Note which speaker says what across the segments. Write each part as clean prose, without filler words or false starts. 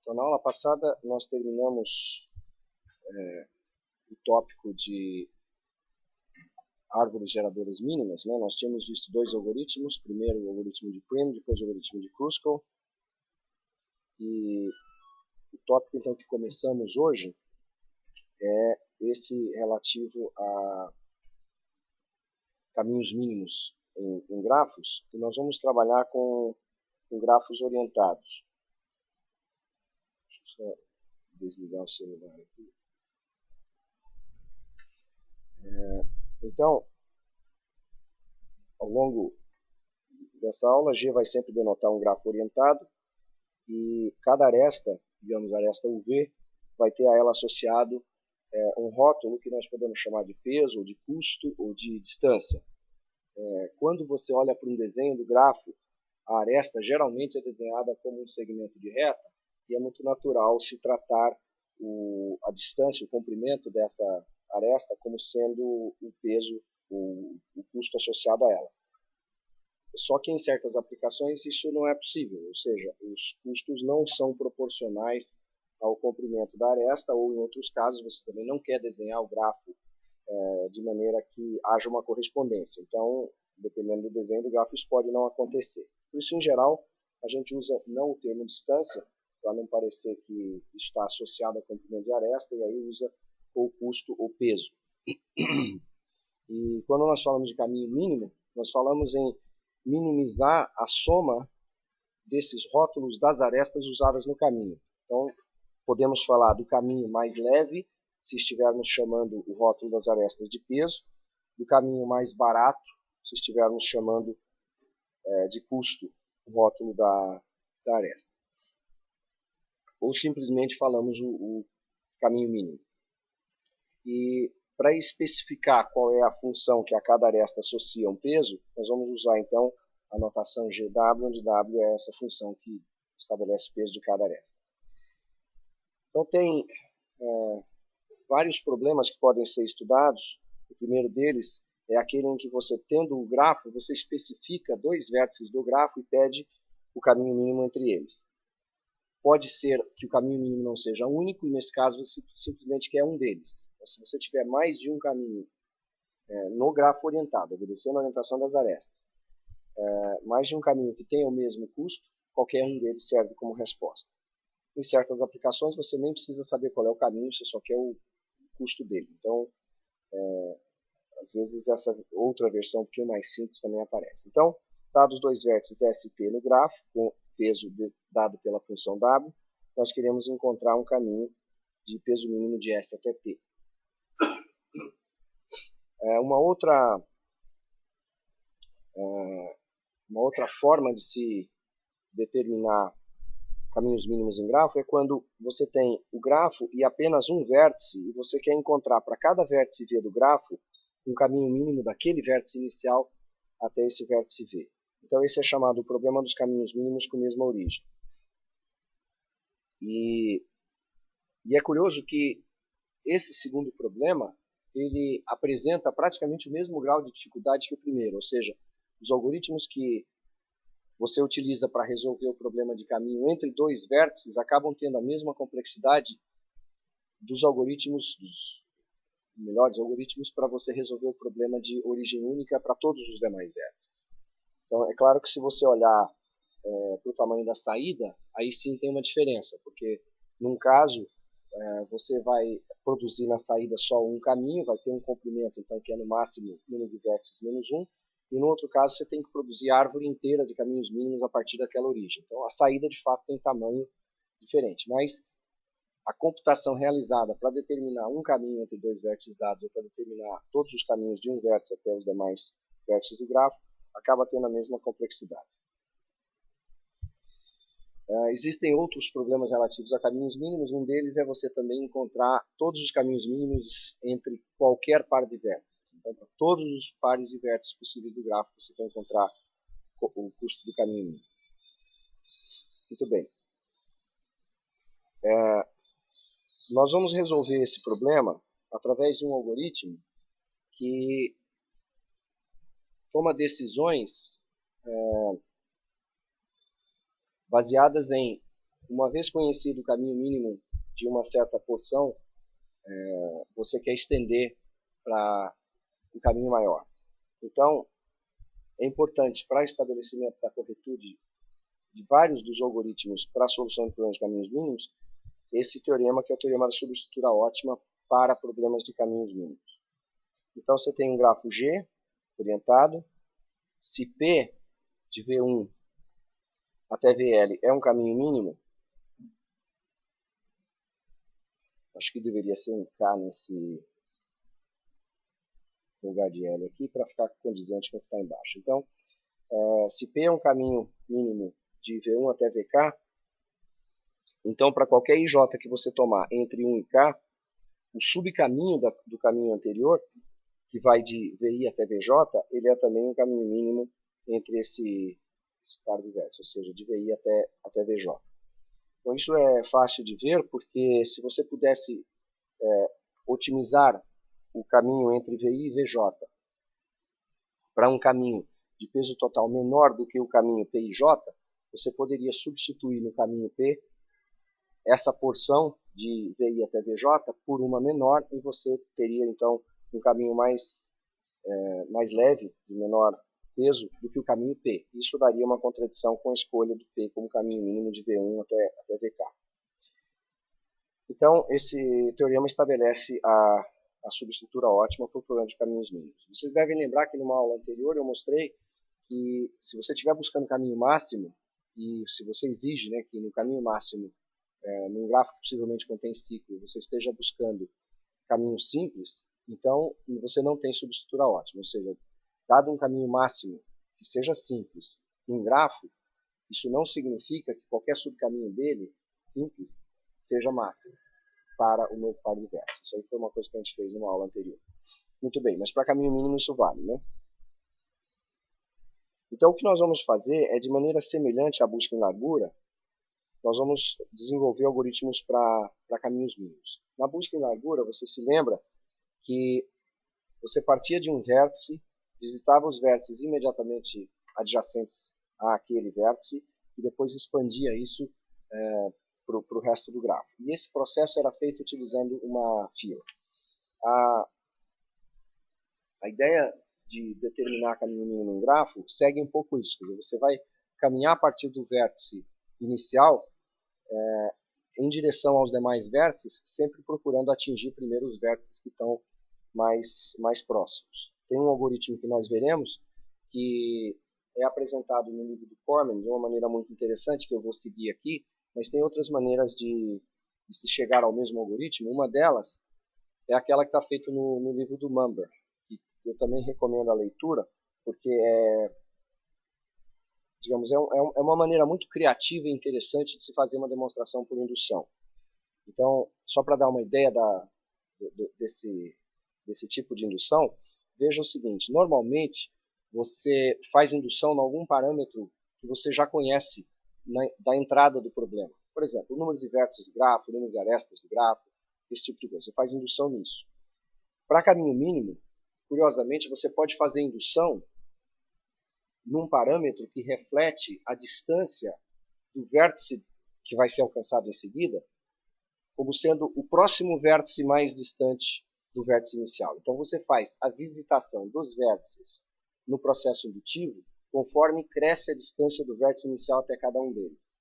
Speaker 1: Então, na aula passada, nós terminamos o tópico de árvores geradoras mínimas, né? Nós tínhamos visto dois algoritmos, primeiro o algoritmo de Prim, depois o algoritmo de Kruskal. E o tópico então que começamos hoje é esse relativo a caminhos mínimos em grafos, e nós vamos trabalhar com grafos orientados. Deixa eu só desligar o celular aqui. Então, ao longo dessa aula, G vai sempre denotar um grafo orientado, e cada aresta, digamos aresta UV, vai ter a ela associado um rótulo que nós podemos chamar de peso, ou de custo, ou de distância. Quando você olha para um desenho do grafo, a aresta geralmente é desenhada como um segmento de reta, e é muito natural se tratar a distância, o comprimento dessa aresta como sendo o peso, o custo associado a ela. Só que em certas aplicações isso não é possível, ou seja, os custos não são proporcionais ao comprimento da aresta, ou em outros casos você também não quer desenhar o grafo de maneira que haja uma correspondência. Então, dependendo do desenho do grafo, isso pode não acontecer. Por isso, em geral, a gente usa não o termo distância, para não parecer que está associado ao comprimento de aresta, e aí usa o custo ou peso. E quando nós falamos de caminho mínimo, nós falamos em minimizar a soma desses rótulos das arestas usadas no caminho. Então, podemos falar do caminho mais leve, se estivermos chamando o rótulo das arestas de peso, do caminho mais barato, se estivermos chamando de custo o rótulo da aresta. Ou simplesmente falamos o caminho mínimo. E para especificar qual é a função que a cada aresta associa a um peso, nós vamos usar então a notação GW, onde W é essa função que estabelece o peso de cada aresta. Então tem vários problemas que podem ser estudados. O primeiro deles é aquele em que você, tendo o grafo, você especifica dois vértices do grafo e pede o caminho mínimo entre eles. Pode ser que o caminho mínimo não seja único, e nesse caso você simplesmente quer um deles. Então, se você tiver mais de um caminho no grafo orientado, obedecendo a orientação das arestas, mais de um caminho que tenha o mesmo custo, qualquer um deles serve como resposta. Em certas aplicações você nem precisa saber qual é o caminho, você só quer o custo dele. Então, às vezes essa outra versão um pouquinho mais simples também aparece. Então, dados dois vértices S e P no grafo, com peso dado pela função W, nós queremos encontrar um caminho de peso mínimo de S até P. Uma outra forma de se determinar caminhos mínimos em grafo é quando você tem o grafo e apenas um vértice, e você quer encontrar para cada vértice V do grafo um caminho mínimo daquele vértice inicial até esse vértice V. Então esse é chamado o problema dos caminhos mínimos com mesma origem. E é curioso que esse segundo problema ele apresenta praticamente o mesmo grau de dificuldade que o primeiro, ou seja, os algoritmos que você utiliza para resolver o problema de caminho entre dois vértices acabam tendo a mesma complexidade dos algoritmos, dos melhores algoritmos, para você resolver o problema de origem única para todos os demais vértices. Então, é claro que se você olhar para o tamanho da saída, aí sim tem uma diferença, porque num caso você vai produzir na saída só um caminho, vai ter um comprimento então, que é no máximo número de vértices menos 1, e no outro caso você tem que produzir a árvore inteira de caminhos mínimos a partir daquela origem. Então a saída de fato tem tamanho diferente, mas a computação realizada para determinar um caminho entre dois vértices dados, ou para determinar todos os caminhos de um vértice até os demais vértices do grafo, acaba tendo a mesma complexidade. Existem outros problemas relativos a caminhos mínimos. Um deles é você também encontrar todos os caminhos mínimos entre qualquer par de vértices. Então, para todos os pares de vértices possíveis do grafo, você vai encontrar o custo do caminho mínimo. Muito bem. Nós vamos resolver esse problema através de um algoritmo que toma decisões baseadas em uma vez conhecido o caminho mínimo de uma certa porção, você quer estender para um caminho maior. Então, é importante para estabelecimento da corretude de vários dos algoritmos para a solução de problemas de caminhos mínimos, esse teorema que é o teorema da subestrutura ótima para problemas de caminhos mínimos. Então você tem um grafo G orientado, se P de V1 até VL é um caminho mínimo, acho que deveria ser um K nesse lugar de L aqui para ficar condizente com o que está embaixo. Então, se P é um caminho mínimo de V1 até VK, então para qualquer IJ que você tomar entre 1 e K, o subcaminho do caminho anterior, que vai de VI até VJ, ele é também um caminho mínimo entre esse par de vértices, ou seja, de VI até VJ. Então isso é fácil de ver, porque se você pudesse otimizar o caminho entre VI e VJ para um caminho de peso total menor do que o caminho PIJ, você poderia substituir no caminho P essa porção de VI até VJ por uma menor e você teria então um caminho mais leve, de menor peso, do que o caminho P. Isso daria uma contradição com a escolha do P como caminho mínimo de V1 até VK. Então, esse teorema estabelece a subestrutura ótima para o problema de caminhos mínimos. Vocês devem lembrar que numa aula anterior eu mostrei que se você estiver buscando caminho máximo, e se você exige que no caminho máximo, num gráfico que possivelmente contém ciclo, você esteja buscando caminho simples, então você não tem subestrutura ótima. Ou seja, dado um caminho máximo que seja simples num grafo, isso não significa que qualquer subcaminho dele, simples, seja máximo para o novo par de vértices. Isso aí foi uma coisa que a gente fez numa aula anterior. Muito bem, mas para caminho mínimo isso vale, né? Então o que nós vamos fazer é, de maneira semelhante à busca em largura, nós vamos desenvolver algoritmos para caminhos mínimos. Na busca em largura, você se lembra que você partia de um vértice, visitava os vértices imediatamente adjacentes àquele vértice e depois expandia isso para o resto do grafo. E esse processo era feito utilizando uma fila. A ideia de determinar caminho mínimo em grafo segue um pouco isso. Quer dizer, você vai caminhar a partir do vértice inicial em direção aos demais vértices, sempre procurando atingir primeiro os vértices que estão mais próximos. Tem um algoritmo que nós veremos que é apresentado no livro do Corman de uma maneira muito interessante, que eu vou seguir aqui, mas tem outras maneiras de se chegar ao mesmo algoritmo. Uma delas é aquela que está feita no livro do Mumber, que eu também recomendo a leitura, porque digamos, é uma maneira muito criativa e interessante de se fazer uma demonstração por indução. Então, só para dar uma ideia desse tipo de indução, veja o seguinte: normalmente você faz indução em algum parâmetro que você já conhece da entrada do problema. Por exemplo, o número de vértices do grafo, o número de arestas do grafo, esse tipo de coisa. Você faz indução nisso. Para caminho mínimo, curiosamente, você pode fazer indução num parâmetro que reflete a distância do vértice que vai ser alcançado em seguida, como sendo o próximo vértice mais distante do vértice inicial. Então você faz a visitação dos vértices no processo indutivo conforme cresce a distância do vértice inicial até cada um deles.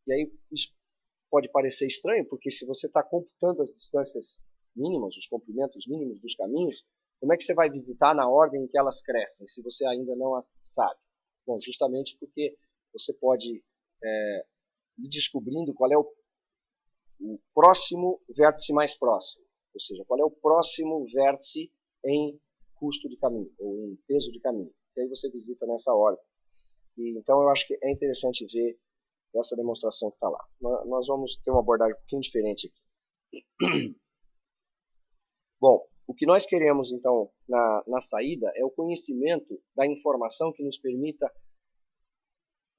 Speaker 1: E aí isso pode parecer estranho, porque se você está computando as distâncias mínimas, os comprimentos mínimos dos caminhos, como é que você vai visitar na ordem em que elas crescem, se você ainda não as sabe? Bom, justamente porque você pode ir descobrindo qual é o próximo vértice mais próximo, ou seja, qual é o próximo vértice em custo de caminho, ou em peso de caminho. E aí você visita nessa ordem. E, então eu acho que é interessante ver essa demonstração que está lá. Nós vamos ter uma abordagem um pouquinho diferente aqui. Bom, o que nós queremos então na saída é o conhecimento da informação que nos permita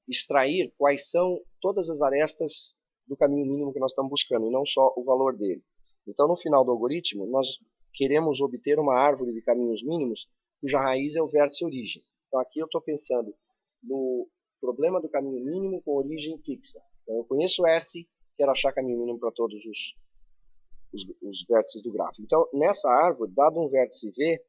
Speaker 1: extrair quais são todas as arestas do caminho mínimo que nós estamos buscando, e não só o valor dele. Então, no final do algoritmo, nós queremos obter uma árvore de caminhos mínimos cuja raiz é o vértice origem. Então, aqui eu estou pensando no problema do caminho mínimo com origem fixa. Então eu conheço S, quero achar caminho mínimo para todos os vértices do gráfico. Então, nessa árvore, dado um vértice V,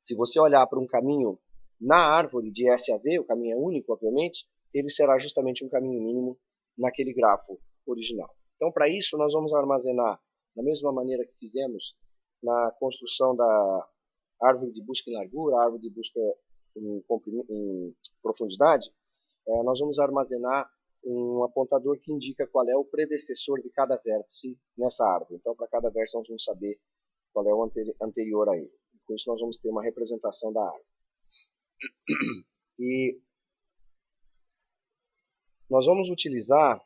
Speaker 1: se você olhar para um caminho na árvore de S a V, o caminho é único, obviamente, ele será justamente um caminho mínimo naquele grafo original. Então, para isso, nós vamos armazenar, da mesma maneira que fizemos na construção da árvore de busca em largura, árvore de busca em profundidade, nós vamos armazenar um apontador que indica qual é o predecessor de cada vértice nessa árvore. Então, para cada vértice, nós vamos saber qual é o anterior a ele. Com isso, nós vamos ter uma representação da árvore. E nós vamos utilizar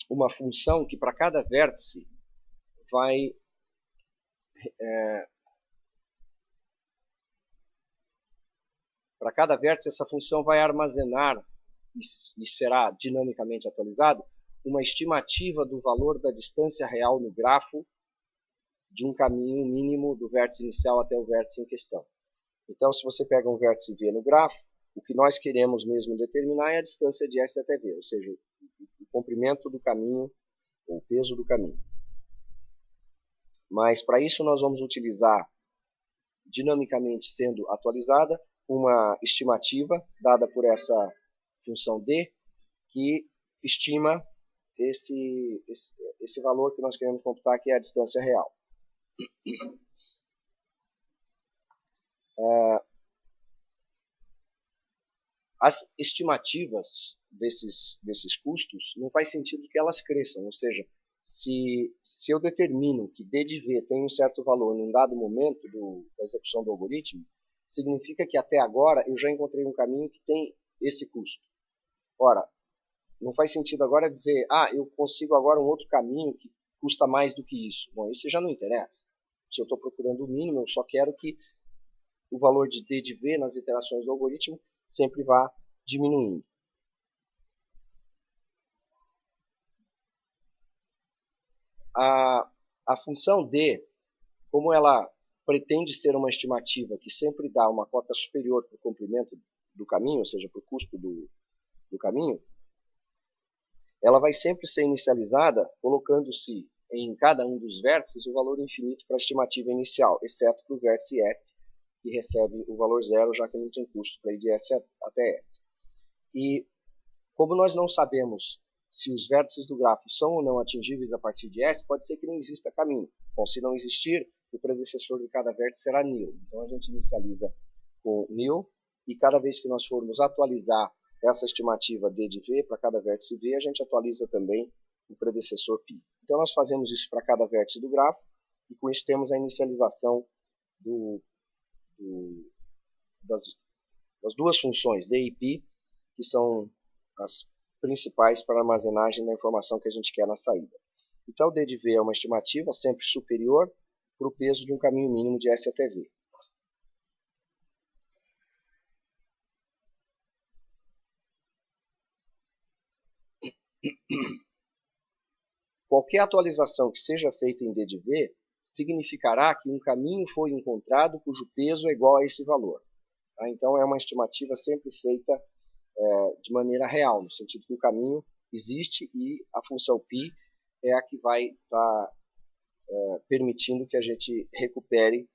Speaker 1: uma função que para cada vértice vai para cada vértice essa função vai armazenar e será dinamicamente atualizado uma estimativa do valor da distância real no grafo de um caminho mínimo do vértice inicial até o vértice em questão. Então, se você pega um vértice V no grafo, o que nós queremos mesmo determinar é a distância de S até V, ou seja, o comprimento do caminho, ou o peso do caminho. Mas, para isso, nós vamos utilizar, dinamicamente sendo atualizada, uma estimativa dada por essa função D, que estima esse valor que nós queremos computar, que é a distância real. As estimativas desses custos não faz sentido que elas cresçam, ou seja, se eu determino que D de V tem um certo valor em um dado momento da execução do algoritmo, significa que até agora eu já encontrei um caminho que tem esse custo. Ora, não faz sentido agora dizer, eu consigo agora um outro caminho que custa mais do que isso. Bom, isso já não interessa. Se eu estou procurando o mínimo, eu só quero que o valor de D de V nas iterações do algoritmo sempre vá diminuindo. A função D, como ela pretende ser uma estimativa que sempre dá uma cota superior para o comprimento do caminho, ou seja, para o custo do caminho, ela vai sempre ser inicializada colocando-se em cada um dos vértices o valor infinito para a estimativa inicial, exceto para o vértice S, que recebe o valor zero, já que não tem custo para ir de S até S. E como nós não sabemos se os vértices do grafo são ou não atingíveis a partir de S, pode ser que não exista caminho. Bom, se não existir, o predecessor de cada vértice será nil. Então a gente inicializa com nil, e cada vez que nós formos atualizar essa estimativa D de V para cada vértice V, a gente atualiza também o predecessor π. Então nós fazemos isso para cada vértice do grafo, e com isso temos a inicialização das duas funções, D e π, que são as principais para a armazenagem da informação que a gente quer na saída. Então, D de V é uma estimativa sempre superior para o peso de um caminho mínimo de S até V. Qualquer atualização que seja feita em D de V significará que um caminho foi encontrado cujo peso é igual a esse valor. Então, é uma estimativa sempre feita de maneira real, no sentido que o caminho existe e a função π é a que vai estar permitindo que a gente recupere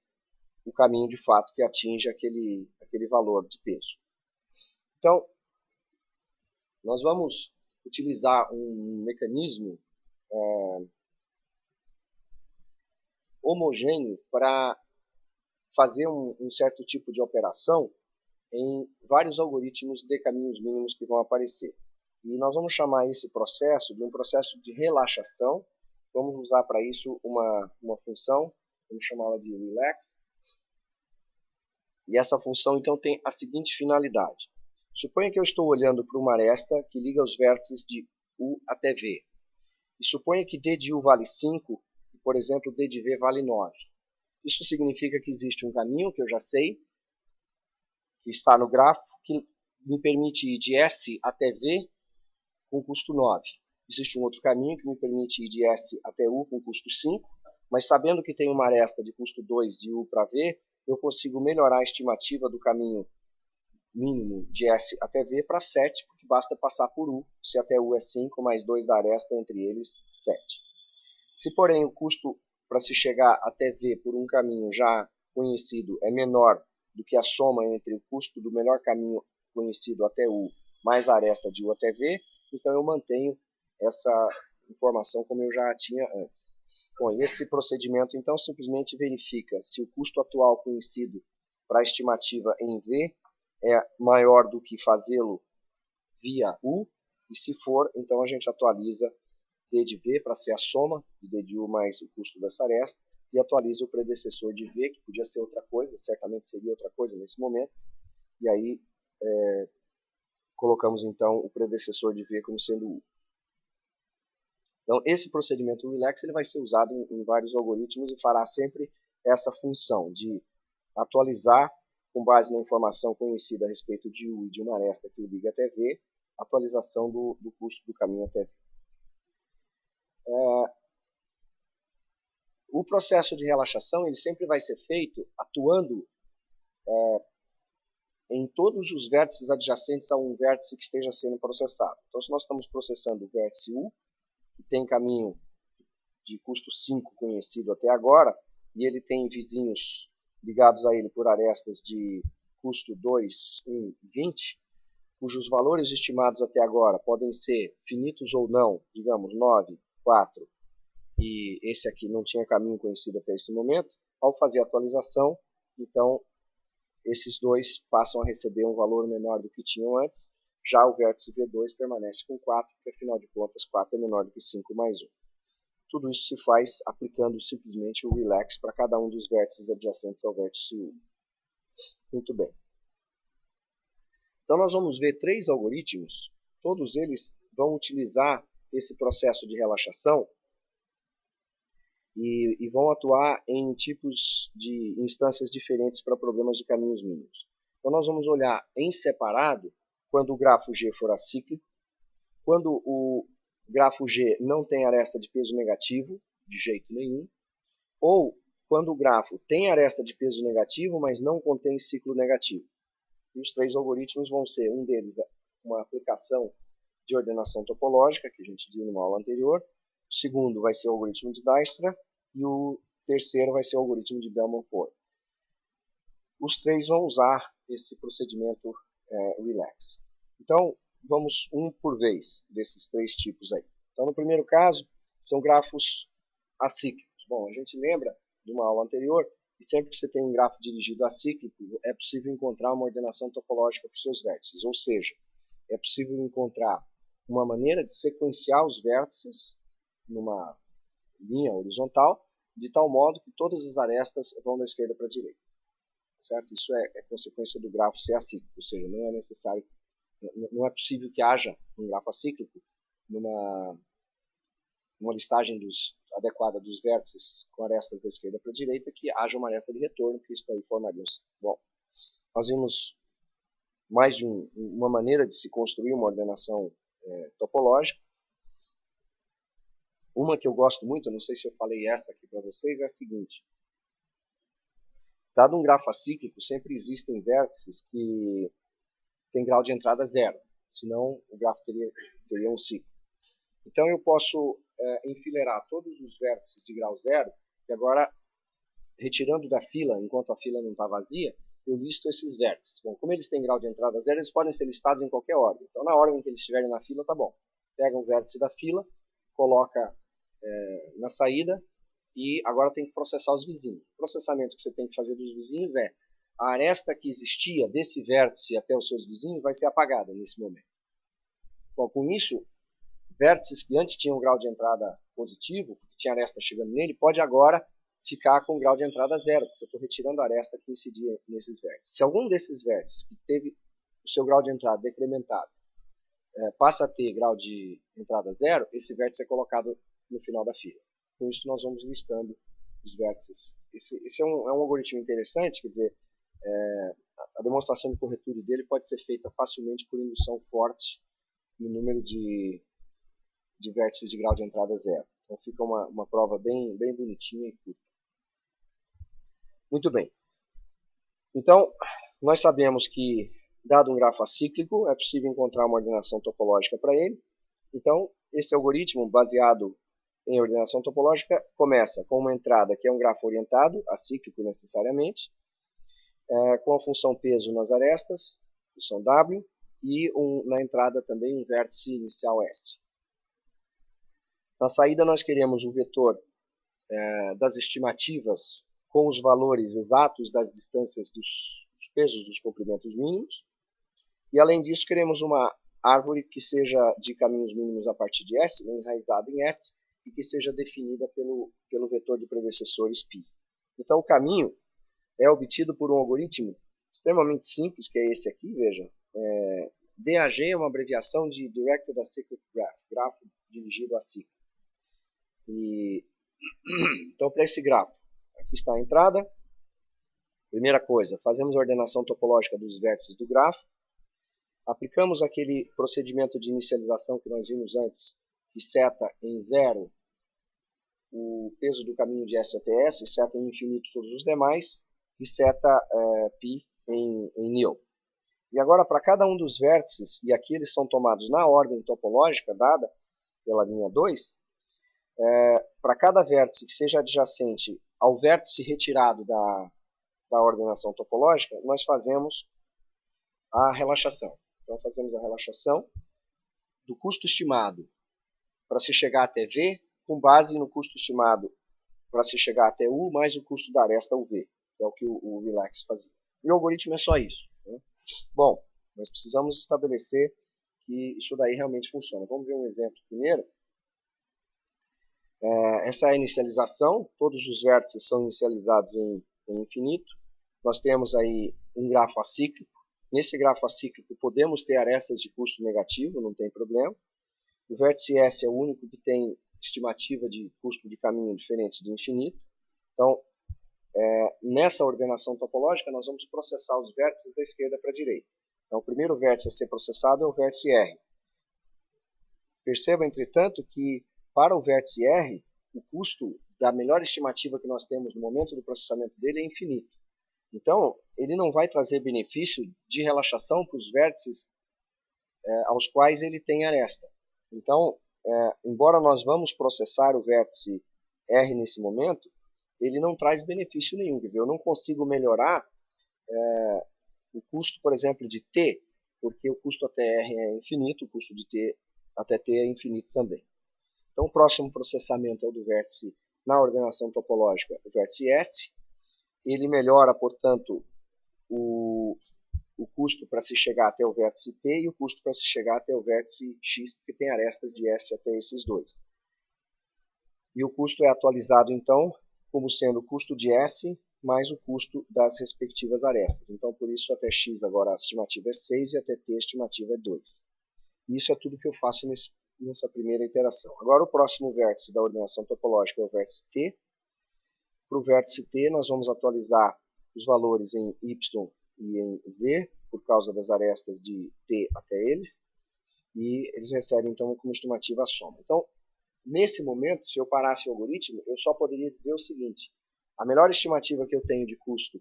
Speaker 1: o caminho de fato que atinge aquele valor de peso. Então, nós vamos utilizar um mecanismo homogêneo para fazer um certo tipo de operação em vários algoritmos de caminhos mínimos que vão aparecer. E nós vamos chamar esse processo de um processo de relaxação. Vamos usar para isso uma função, vamos chamá-la de relax. E essa função então tem a seguinte finalidade. Suponha que eu estou olhando para uma aresta que liga os vértices de U até V. E suponha que D de U vale 5 e, por exemplo, D de V vale 9. Isso significa que existe um caminho que eu já sei, que está no grafo, que me permite ir de S até V com custo 9. Existe um outro caminho que me permite ir de S até U com custo 5, mas sabendo que tem uma aresta de custo 2 de U para V, eu consigo melhorar a estimativa do caminho mínimo de S até V para 7, porque basta passar por U, se até U é 5, mais 2 da aresta, entre eles 7. Se, porém, o custo para se chegar até V por um caminho já conhecido é menor do que a soma entre o custo do melhor caminho conhecido até U mais a aresta de U até V, então eu mantenho essa informação como eu já tinha antes. Bom, e esse procedimento, então, simplesmente verifica se o custo atual conhecido para a estimativa em V é maior do que fazê-lo via U, e se for, então a gente atualiza D de V para ser a soma de D de U mais o custo dessa aresta, e atualiza o predecessor de V, que podia ser outra coisa, certamente seria outra coisa nesse momento, e aí colocamos então o predecessor de V como sendo U. Então, esse procedimento relax ele vai ser usado em vários algoritmos e fará sempre essa função de atualizar, com base na informação conhecida a respeito de U e de uma aresta que o liga até V, atualização do custo do caminho até V. O processo de relaxação ele sempre vai ser feito atuando em todos os vértices adjacentes a um vértice que esteja sendo processado. Então, se nós estamos processando o vértice U, que tem caminho de custo 5 conhecido até agora, e ele tem vizinhos ligados a ele por arestas de custo 2, 1 e 20, cujos valores estimados até agora podem ser finitos ou não, digamos 9, 4, e esse aqui não tinha caminho conhecido até esse momento. Ao fazer a atualização, então, esses dois passam a receber um valor menor do que tinham antes. Já o vértice V2 permanece com 4, porque afinal de contas 4 é menor do que 5 mais 1. Tudo isso se faz aplicando simplesmente o relax para cada um dos vértices adjacentes ao vértice U. Muito bem. Então nós vamos ver 3 algoritmos, todos eles vão utilizar esse processo de relaxação e vão atuar em tipos de instâncias diferentes para problemas de caminhos mínimos. Então nós vamos olhar em separado quando o grafo G for acíclico, quando o grafo G não tem aresta de peso negativo, de jeito nenhum, ou quando o grafo tem aresta de peso negativo, mas não contém ciclo negativo. E os 3 algoritmos vão ser, um deles, uma aplicação de ordenação topológica, que a gente viu numa aula anterior, o segundo vai ser o algoritmo de Dijkstra, e o terceiro vai ser o algoritmo de Bellman-Ford. Os 3 vão usar esse procedimento relax. Então, vamos um por vez desses 3 tipos aí. Então, no primeiro caso, são grafos acíclicos. Bom, a gente lembra de uma aula anterior que sempre que você tem um grafo dirigido acíclico, é possível encontrar uma ordenação topológica para os seus vértices. Ou seja, é possível encontrar uma maneira de sequenciar os vértices numa linha horizontal, de tal modo que todas as arestas vão da esquerda para a direita. Certo? Isso é consequência do grafo ser acíclico, ou seja, não é necessário, não é possível que haja um grafo acíclico numa listagem adequada dos vértices com arestas da esquerda para a direita, que haja uma aresta de retorno, que isso daí formaria um ciclo. Bom, nós vimos mais de uma maneira de se construir uma ordenação topológica. Uma que eu gosto muito, não sei se eu falei essa aqui para vocês, é a seguinte. Dado um grafo acíclico, sempre existem vértices que têm grau de entrada 0, senão o grafo teria um ciclo. Então eu posso enfileirar todos os vértices de grau 0, e agora, retirando da fila, enquanto a fila não está vazia, eu listo esses vértices. Bom, como eles têm grau de entrada 0, eles podem ser listados em qualquer ordem. Então, na ordem que eles estiverem na fila, tá bom. Pega um vértice da fila, coloca na saída, e agora tem que processar os vizinhos. O processamento que você tem que fazer dos vizinhos é a aresta que existia desse vértice até os seus vizinhos vai ser apagada nesse momento. Bom, com isso, vértices que antes tinham grau de entrada positivo, porque tinha aresta chegando nele, pode agora ficar com grau de entrada 0, porque eu estou retirando a aresta que incidia nesses vértices. Se algum desses vértices que teve o seu grau de entrada decrementado passa a ter grau de entrada 0, esse vértice é colocado no final da fila. Com isso nós vamos listando os vértices. Esse é um algoritmo interessante, quer dizer, a demonstração de corretude dele pode ser feita facilmente por indução forte no número de vértices de grau de entrada 0. Então fica uma prova bem bonitinha e curta. Muito bem. Então, nós sabemos que Dado um grafo acíclico, é possível encontrar uma ordenação topológica para ele. Então, esse algoritmo, baseado em ordenação topológica, começa com uma entrada que é um grafo orientado, acíclico necessariamente, com a função peso nas arestas, função W, e na entrada também um vértice inicial S. Na saída nós queremos o vetor das estimativas com os valores exatos das distâncias dos pesos dos comprimentos mínimos. E além disso queremos uma árvore que seja de caminhos mínimos a partir de S, enraizada em S, e que seja definida pelo vetor de predecessores π. Então o caminho é obtido por um algoritmo extremamente simples, que é esse aqui, veja. DAG é uma abreviação de Directed Acyclic Graph, grafo dirigido a ciclo. Então, para esse grafo, aqui está a entrada. Primeira coisa, fazemos a ordenação topológica dos vértices do grafo. Aplicamos aquele procedimento de inicialização que nós vimos antes, que seta em 0 o peso do caminho de S até S, seta em infinito todos os demais, e seta π em nil. E agora, para cada um dos vértices, e aqui eles são tomados na ordem topológica dada pela linha 2, para cada vértice que seja adjacente ao vértice retirado da ordenação topológica, nós fazemos a relaxação. Então, fazemos a relaxação do custo estimado para se chegar até V, com base no custo estimado para se chegar até U, mais o custo da aresta UV, que é o que o Relax fazia. E o algoritmo é só isso, né? Bom, nós precisamos estabelecer que isso daí realmente funciona. Vamos ver um exemplo primeiro. Essa é a inicialização, todos os vértices são inicializados em infinito. Nós temos aí um grafo acíclico. Nesse grafo acíclico podemos ter arestas de custo negativo, não tem problema. O vértice S é o único que tem estimativa de custo de caminho diferente de infinito. Então, nessa ordenação topológica, nós vamos processar os vértices da esquerda para a direita. Então, o primeiro vértice a ser processado é o vértice R. Perceba, entretanto, que para o vértice R, o custo da melhor estimativa que nós temos no momento do processamento dele é infinito. Então, ele não vai trazer benefício de relaxação para os vértices aos quais ele tem aresta. Então, embora nós vamos processar o vértice R nesse momento, ele não traz benefício nenhum. Quer dizer, eu não consigo melhorar o custo, por exemplo, de T, porque o custo até R é infinito, o custo de T até T é infinito também. Então, o próximo processamento é o do vértice na ordenação topológica, o vértice S. Ele melhora, portanto, o custo para se chegar até o vértice T e o custo para se chegar até o vértice X, porque tem arestas de S até esses dois. E o custo é atualizado, então, como sendo o custo de S mais o custo das respectivas arestas. Então, por isso, até X agora a estimativa é 6 e até T a estimativa é 2. E isso é tudo que eu faço nessa primeira iteração. Agora, o próximo vértice da ordenação topológica é o vértice T. Para o vértice T, nós vamos atualizar os valores em Y e em Z, por causa das arestas de T até eles, e eles recebem, então, como estimativa a soma. Então, nesse momento, se eu parasse o algoritmo, eu só poderia dizer o seguinte: a melhor estimativa que eu tenho de custo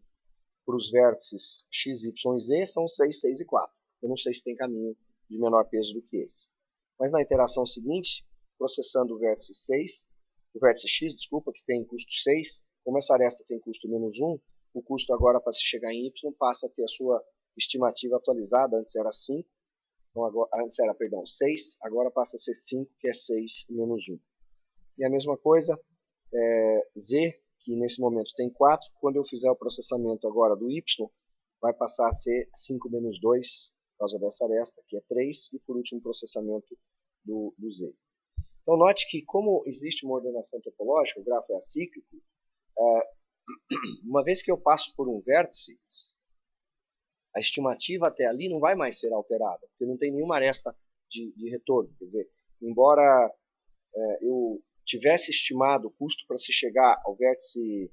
Speaker 1: para os vértices X, Y e Z são 6, 6 e 4. Eu não sei se tem caminho de menor peso do que esse. Mas na iteração seguinte, processando o vértice 6, o vértice X, desculpa, que tem custo 6, como essa aresta tem custo menos 1, o custo agora para se chegar em Y passa a ter a sua estimativa atualizada, antes era 5, então agora, antes era, perdão, 6, agora passa a ser 5, que é 6 menos 1. E a mesma coisa, Z, que nesse momento tem 4, quando eu fizer o processamento agora do Y, vai passar a ser 5 menos 2, por causa dessa aresta, que é 3, e por último o processamento do Z. Então note que como existe uma ordenação topológica, o grafo é acíclico, uma vez que eu passo por um vértice, a estimativa até ali não vai mais ser alterada, porque não tem nenhuma aresta de retorno. Quer dizer, embora eu tivesse estimado o custo para se chegar ao vértice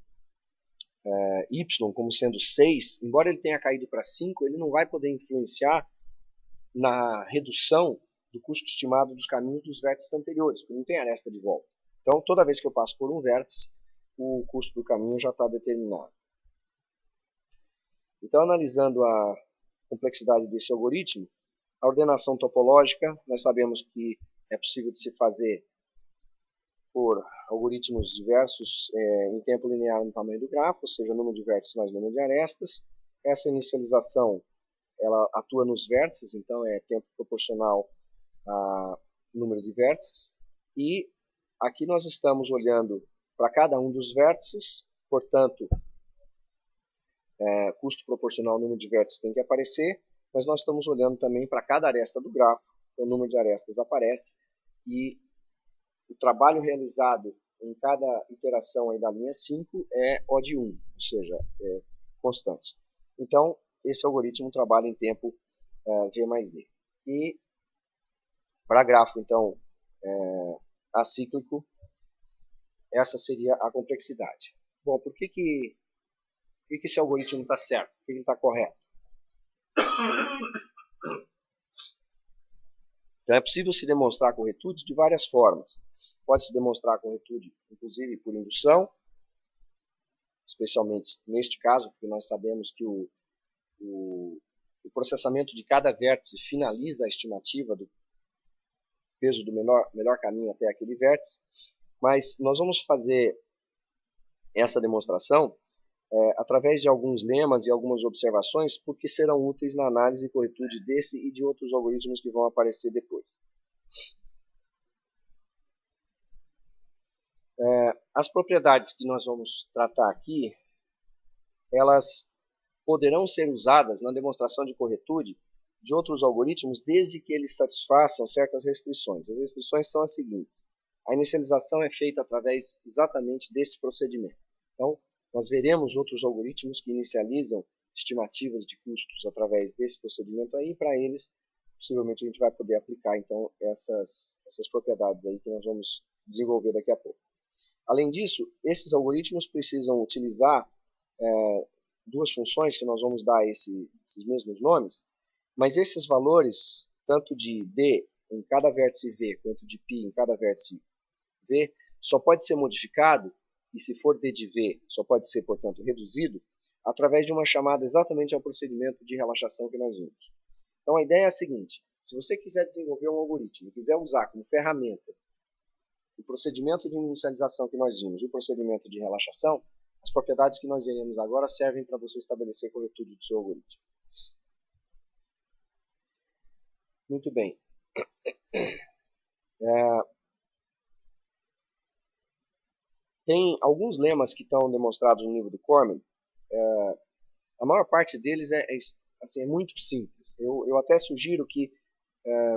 Speaker 1: Y como sendo 6, embora ele tenha caído para 5, ele não vai poder influenciar na redução do custo estimado dos caminhos dos vértices anteriores, porque não tem aresta de volta. Então, toda vez que eu passo por um vértice, o custo do caminho já está determinado. Então, analisando complexidade desse algoritmo, a ordenação topológica, nós sabemos que é possível de se fazer por algoritmos diversos em tempo linear no tamanho do grafo, ou seja, número de vértices mais número de arestas. Essa inicialização ela atua nos vértices, então é tempo proporcional a número de vértices. E aqui nós estamos olhando para cada um dos vértices, portanto, custo proporcional ao número de vértices tem que aparecer, mas nós estamos olhando também para cada aresta do grafo, então o número de arestas aparece, e o trabalho realizado em cada iteração aí da linha 5 é O de 1, ou seja, é constante. Então, esse algoritmo trabalha em tempo V mais D. E para grafo, então, acíclico, essa seria a complexidade. Bom, por que esse algoritmo está certo? Por que ele está correto? Então, é possível se demonstrar a corretude de várias formas. Pode-se demonstrar a corretude, inclusive, por indução, especialmente neste caso, porque nós sabemos que o processamento de cada vértice finaliza a estimativa do peso do melhor caminho até aquele vértice. Mas nós vamos fazer essa demonstração através de alguns lemas e algumas observações, porque serão úteis na análise e corretude desse e de outros algoritmos que vão aparecer depois. As propriedades que nós vamos tratar aqui, elas poderão ser usadas na demonstração de corretude de outros algoritmos, desde que eles satisfaçam certas restrições. As restrições são as seguintes. A inicialização é feita através exatamente desse procedimento. Então, nós veremos outros algoritmos que inicializam estimativas de custos através desse procedimento aí, e para eles, possivelmente, a gente vai poder aplicar, então, essas propriedades aí que nós vamos desenvolver daqui a pouco. Além disso, esses algoritmos precisam utilizar duas funções que nós vamos dar esses mesmos nomes, mas esses valores, tanto de D em cada vértice V, quanto de π em cada vértice V, só pode ser modificado, e se for D de V, só pode ser, portanto, reduzido, através de uma chamada exatamente ao procedimento de relaxação que nós vimos. Então a ideia é a seguinte: se você quiser desenvolver um algoritmo e quiser usar como ferramentas o procedimento de inicialização que nós vimos e o procedimento de relaxação, as propriedades que nós veremos agora servem para você estabelecer a corretude do seu algoritmo. Muito bem. Tem alguns lemas que estão demonstrados no livro do Cormen. A maior parte deles é muito simples. Eu até sugiro que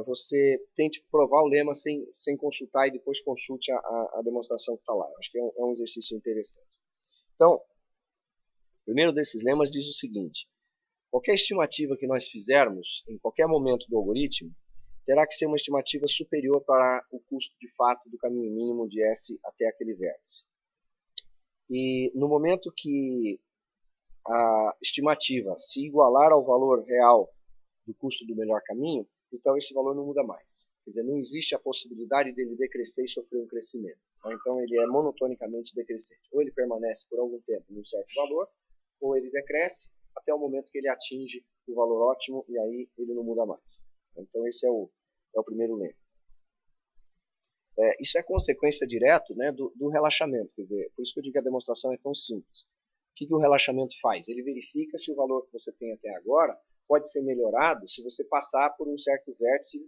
Speaker 1: você tente provar o lema sem consultar e depois consulte a demonstração que está lá. Acho que é um exercício interessante. Então, o primeiro desses lemas diz o seguinte: qualquer estimativa que nós fizermos em qualquer momento do algoritmo terá que ser uma estimativa superior para o custo de fato do caminho mínimo de S até aquele vértice. E no momento que a estimativa se igualar ao valor real do custo do melhor caminho, então esse valor não muda mais. Quer dizer, não existe a possibilidade dele decrescer e sofrer um crescimento. Então ele é monotonicamente decrescente. Ou ele permanece por algum tempo em um certo valor, ou ele decresce até o momento que ele atinge o valor ótimo e aí ele não muda mais. Então esse é o primeiro lema. Isso é consequência direta, né, do relaxamento. Quer dizer, por isso que eu digo que a demonstração é tão simples. O que o relaxamento faz? Ele verifica se o valor que você tem até agora pode ser melhorado se você passar por um certo vértice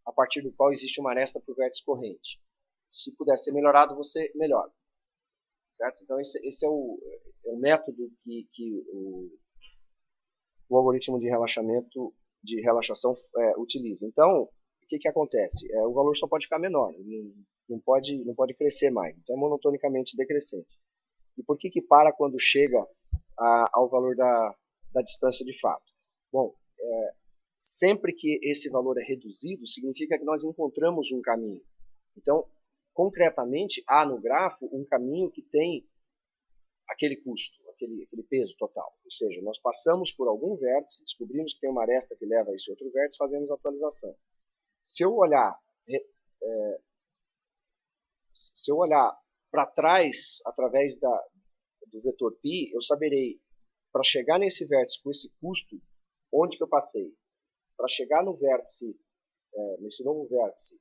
Speaker 1: a partir do qual existe uma aresta por vértice corrente. Se puder ser melhorado, você melhora. Certo? Então esse é o método que o algoritmo de relaxação utiliza. Então, o que acontece? O valor só pode ficar menor, não pode crescer mais. Então é monotonicamente decrescente. E por que para quando chega ao valor da distância de fato? Bom, sempre que esse valor é reduzido, significa que nós encontramos um caminho. Então, concretamente, há no grafo um caminho que tem aquele custo, aquele peso total. Ou seja, nós passamos por algum vértice, descobrimos que tem uma aresta que leva a esse outro vértice, fazemos a atualização. Se eu olhar para trás, através do vetor π, eu saberei, para chegar nesse vértice com esse custo onde que eu passei. Para chegar no vértice, nesse novo vértice,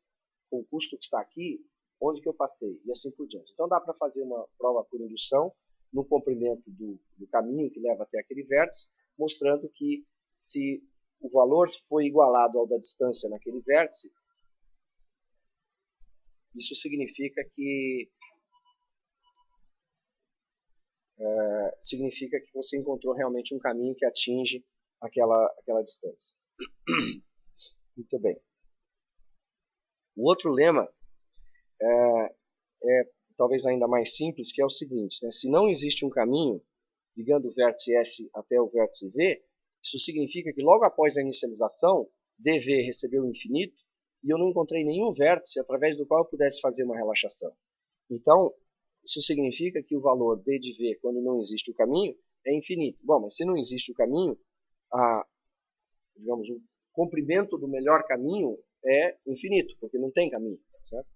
Speaker 1: com o custo que está aqui, onde que eu passei, e assim por diante. Então dá para fazer uma prova por indução no comprimento do caminho que leva até aquele vértice, mostrando que se o valor foi igualado ao da distância naquele vértice, isso significa que você encontrou realmente um caminho que atinge aquela distância. Muito bem. O outro lema é talvez ainda mais simples, que é o seguinte, né? Se não existe um caminho ligando o vértice S até o vértice V, isso significa que logo após a inicialização, dV recebeu o infinito e eu não encontrei nenhum vértice através do qual eu pudesse fazer uma relaxação. Então, isso significa que o valor d de V, quando não existe o caminho, é infinito. Bom, mas se não existe o caminho, digamos, o comprimento do melhor caminho é infinito, porque não tem caminho. Certo?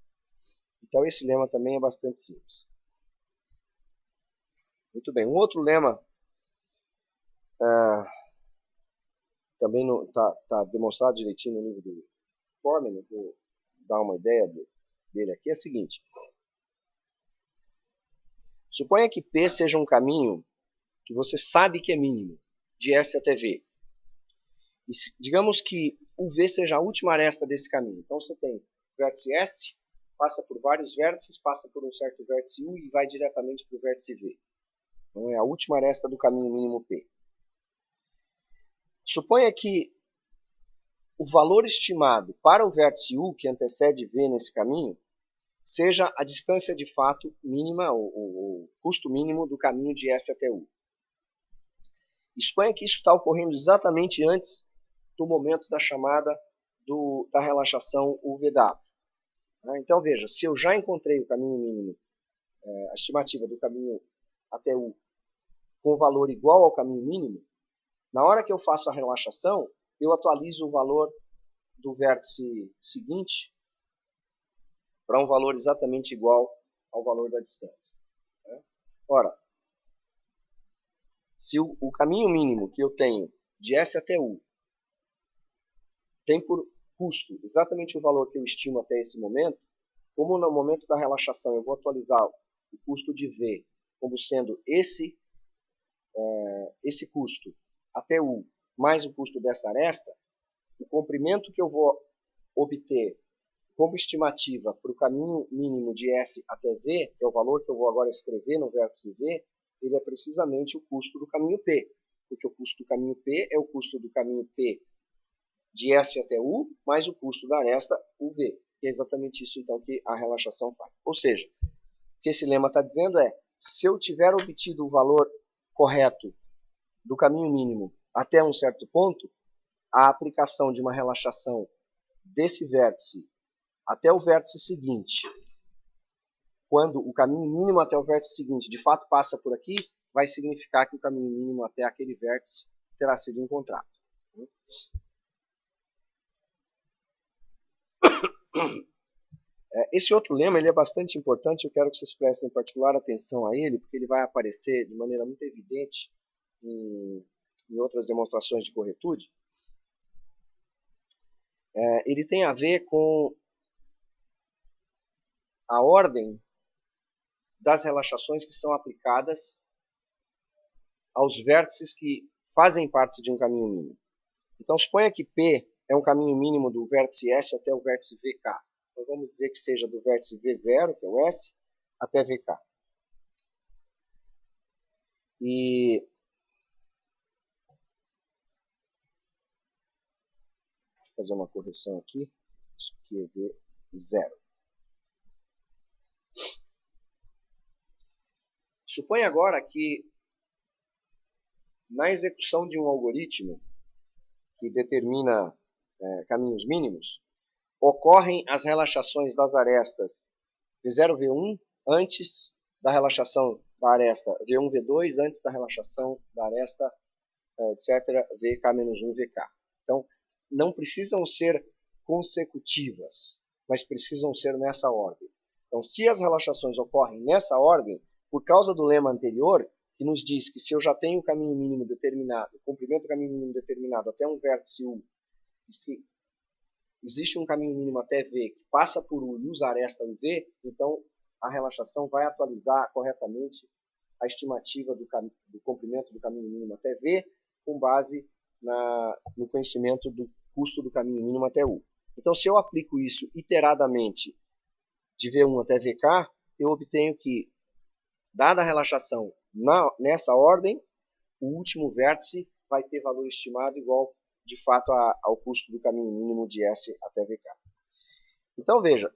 Speaker 1: Então esse lema também é bastante simples. Muito bem, um outro lema também está demonstrado direitinho no livro do Foreman, vou dar uma ideia dele aqui, é o seguinte. Suponha que P seja um caminho que você sabe que é mínimo, de S até V. E digamos que o V seja a última aresta desse caminho. Então você tem o vértice S, passa por vários vértices, passa por um certo vértice U e vai diretamente para o vértice V. Então é a última aresta do caminho mínimo P. Suponha que o valor estimado para o vértice U, que antecede V nesse caminho, seja a distância de fato mínima, o custo mínimo do caminho de S até U. E suponha que isso está ocorrendo exatamente antes do momento da chamada da relaxação UVW. Então veja, se eu já encontrei o caminho mínimo, a estimativa do caminho até U, com valor igual ao caminho mínimo, na hora que eu faço a relaxação, eu atualizo o valor do vértice seguinte para um valor exatamente igual ao valor da distância. Ora, se o caminho mínimo que eu tenho de S até U tem por custo exatamente o valor que eu estimo até esse momento, como no momento da relaxação eu vou atualizar o custo de V como sendo esse custo até U mais o custo dessa aresta, o comprimento que eu vou obter como estimativa para o caminho mínimo de S até V, que é o valor que eu vou agora escrever no vértice V, ele é precisamente o custo do caminho P, porque o custo do caminho P é o custo do caminho P de S até U, mais o custo da aresta UV, que é exatamente isso então que a relaxação faz. Ou seja, o que esse lema está dizendo é, se eu tiver obtido o valor correto do caminho mínimo até um certo ponto, a aplicação de uma relaxação desse vértice até o vértice seguinte, quando o caminho mínimo até o vértice seguinte de fato passa por aqui, vai significar que o caminho mínimo até aquele vértice terá sido encontrado. Esse outro lema ele é bastante importante, eu quero que vocês prestem particular atenção a ele, porque ele vai aparecer de maneira muito evidente em outras demonstrações de corretude. Ele tem a ver com a ordem das relaxações que são aplicadas aos vértices que fazem parte de um caminho mínimo. Então, suponha que P é um caminho mínimo do vértice S até o vértice VK. Então, vamos dizer que seja do vértice V0, que é o S, até VK. E deixa eu fazer uma correção aqui. Isso aqui é V0. Suponha agora que na execução de um algoritmo que determina caminhos mínimos, ocorrem as relaxações das arestas V0, V1 antes da relaxação da aresta V1, V2, antes da relaxação da aresta, etc., VK-1, VK. Então, não precisam ser consecutivas, mas precisam ser nessa ordem. Então, se as relaxações ocorrem nessa ordem, por causa do lema anterior, que nos diz que se eu já tenho o caminho mínimo determinado, o comprimento do caminho mínimo determinado até um vértice U, e se existe um caminho mínimo até V que passa por U e usa a aresta em V, então a relaxação vai atualizar corretamente a estimativa do comprimento do caminho mínimo até V com base no conhecimento do custo do caminho mínimo até U. Então, se eu aplico isso iteradamente de V1 até VK, eu obtenho que, dada a relaxação nessa ordem, o último vértice vai ter valor estimado igual, de fato, ao custo do caminho mínimo de S até VK. Então, veja,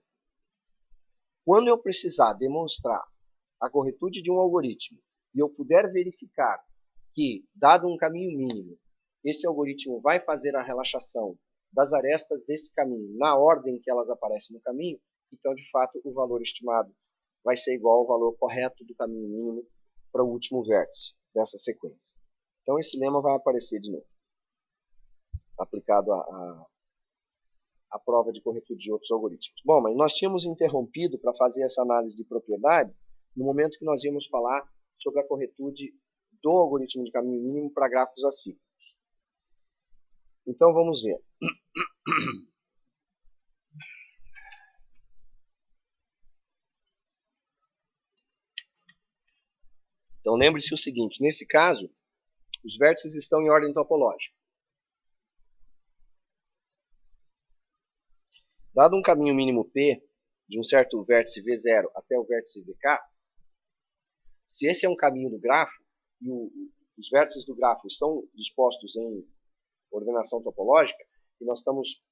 Speaker 1: quando eu precisar demonstrar a corretude de um algoritmo e eu puder verificar que, dado um caminho mínimo, esse algoritmo vai fazer a relaxação das arestas desse caminho na ordem que elas aparecem no caminho, então, de fato, o valor estimado vai ser igual ao valor correto do caminho mínimo para o último vértice dessa sequência. Então, esse lema vai aparecer de novo, aplicado à prova de corretude de outros algoritmos. Bom, mas nós tínhamos interrompido para fazer essa análise de propriedades no momento que nós íamos falar sobre a corretude do algoritmo de caminho mínimo para grafos acíclicos. Então, vamos ver. Então, lembre-se o seguinte, nesse caso, os vértices estão em ordem topológica. Dado um caminho mínimo P, de um certo vértice V0 até o vértice VK, se esse é um caminho do grafo, e os vértices do grafo estão dispostos em ordenação topológica, e nós estamos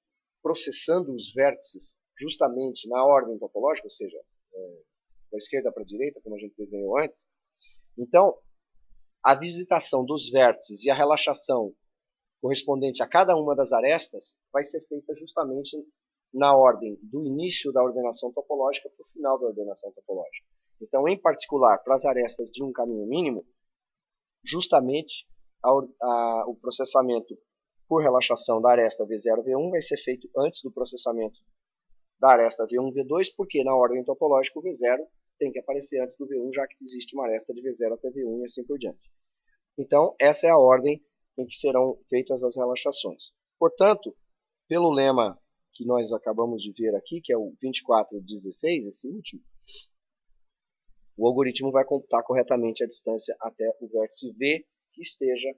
Speaker 1: processando os vértices justamente na ordem topológica, ou seja, da esquerda para a direita, como a gente desenhou antes, então, a visitação dos vértices e a relaxação correspondente a cada uma das arestas vai ser feita justamente na ordem do início da ordenação topológica para o final da ordenação topológica. Então, em particular, para as arestas de um caminho mínimo, justamente o processamento por relaxação da aresta V0, V1 vai ser feito antes do processamento da aresta V1, V2, porque na ordem topológica o V0 tem que aparecer antes do V1, já que existe uma aresta de V0 até V1 e assim por diante. Então, essa é a ordem em que serão feitas as relaxações. Portanto, pelo lema que nós acabamos de ver aqui, que é o 2416, esse último, o algoritmo vai computar corretamente a distância até o vértice V que esteja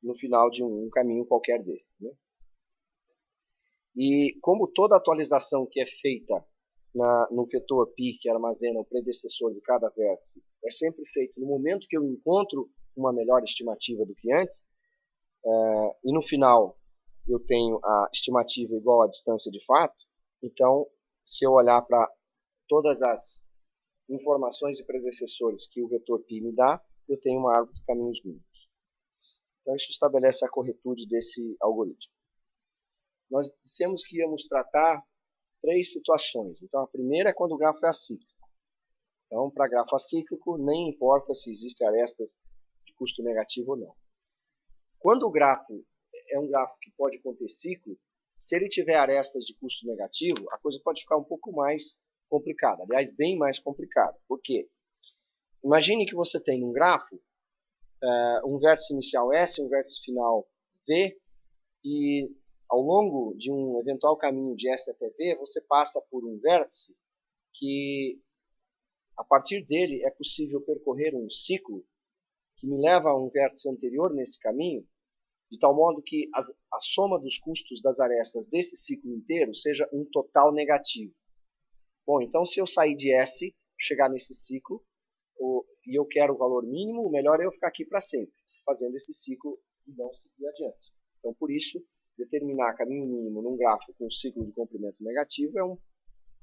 Speaker 1: no final de um caminho qualquer desses, né? E como toda atualização que é feita no vetor π, que armazena o predecessor de cada vértice, é sempre feito no momento que eu encontro uma melhor estimativa do que antes, e no final eu tenho a estimativa igual à distância de fato, então, se eu olhar para todas as informações de predecessores que o vetor π me dá, eu tenho uma árvore de caminhos mínimos. Então, isso estabelece a corretude desse algoritmo. Nós dissemos que íamos tratar três situações. Então, a primeira é quando o grafo é acíclico. Então, para grafo acíclico, nem importa se existem arestas de custo negativo ou não. Quando o grafo é um grafo que pode conter ciclo, se ele tiver arestas de custo negativo, a coisa pode ficar um pouco mais complicada. Aliás, bem mais complicada. Por quê? Imagine que você tem um grafo, um vértice inicial S, um vértice final V, e ao longo de um eventual caminho de S até V, você passa por um vértice que, a partir dele, é possível percorrer um ciclo que me leva a um vértice anterior nesse caminho, de tal modo que a soma dos custos das arestas desse ciclo inteiro seja um total negativo. Bom, então se eu sair de S, chegar nesse ciclo, e eu quero o valor mínimo, o melhor é eu ficar aqui para sempre, fazendo esse ciclo e não seguir adiante. Então, por isso, determinar caminho mínimo num grafo com ciclo de comprimento negativo é um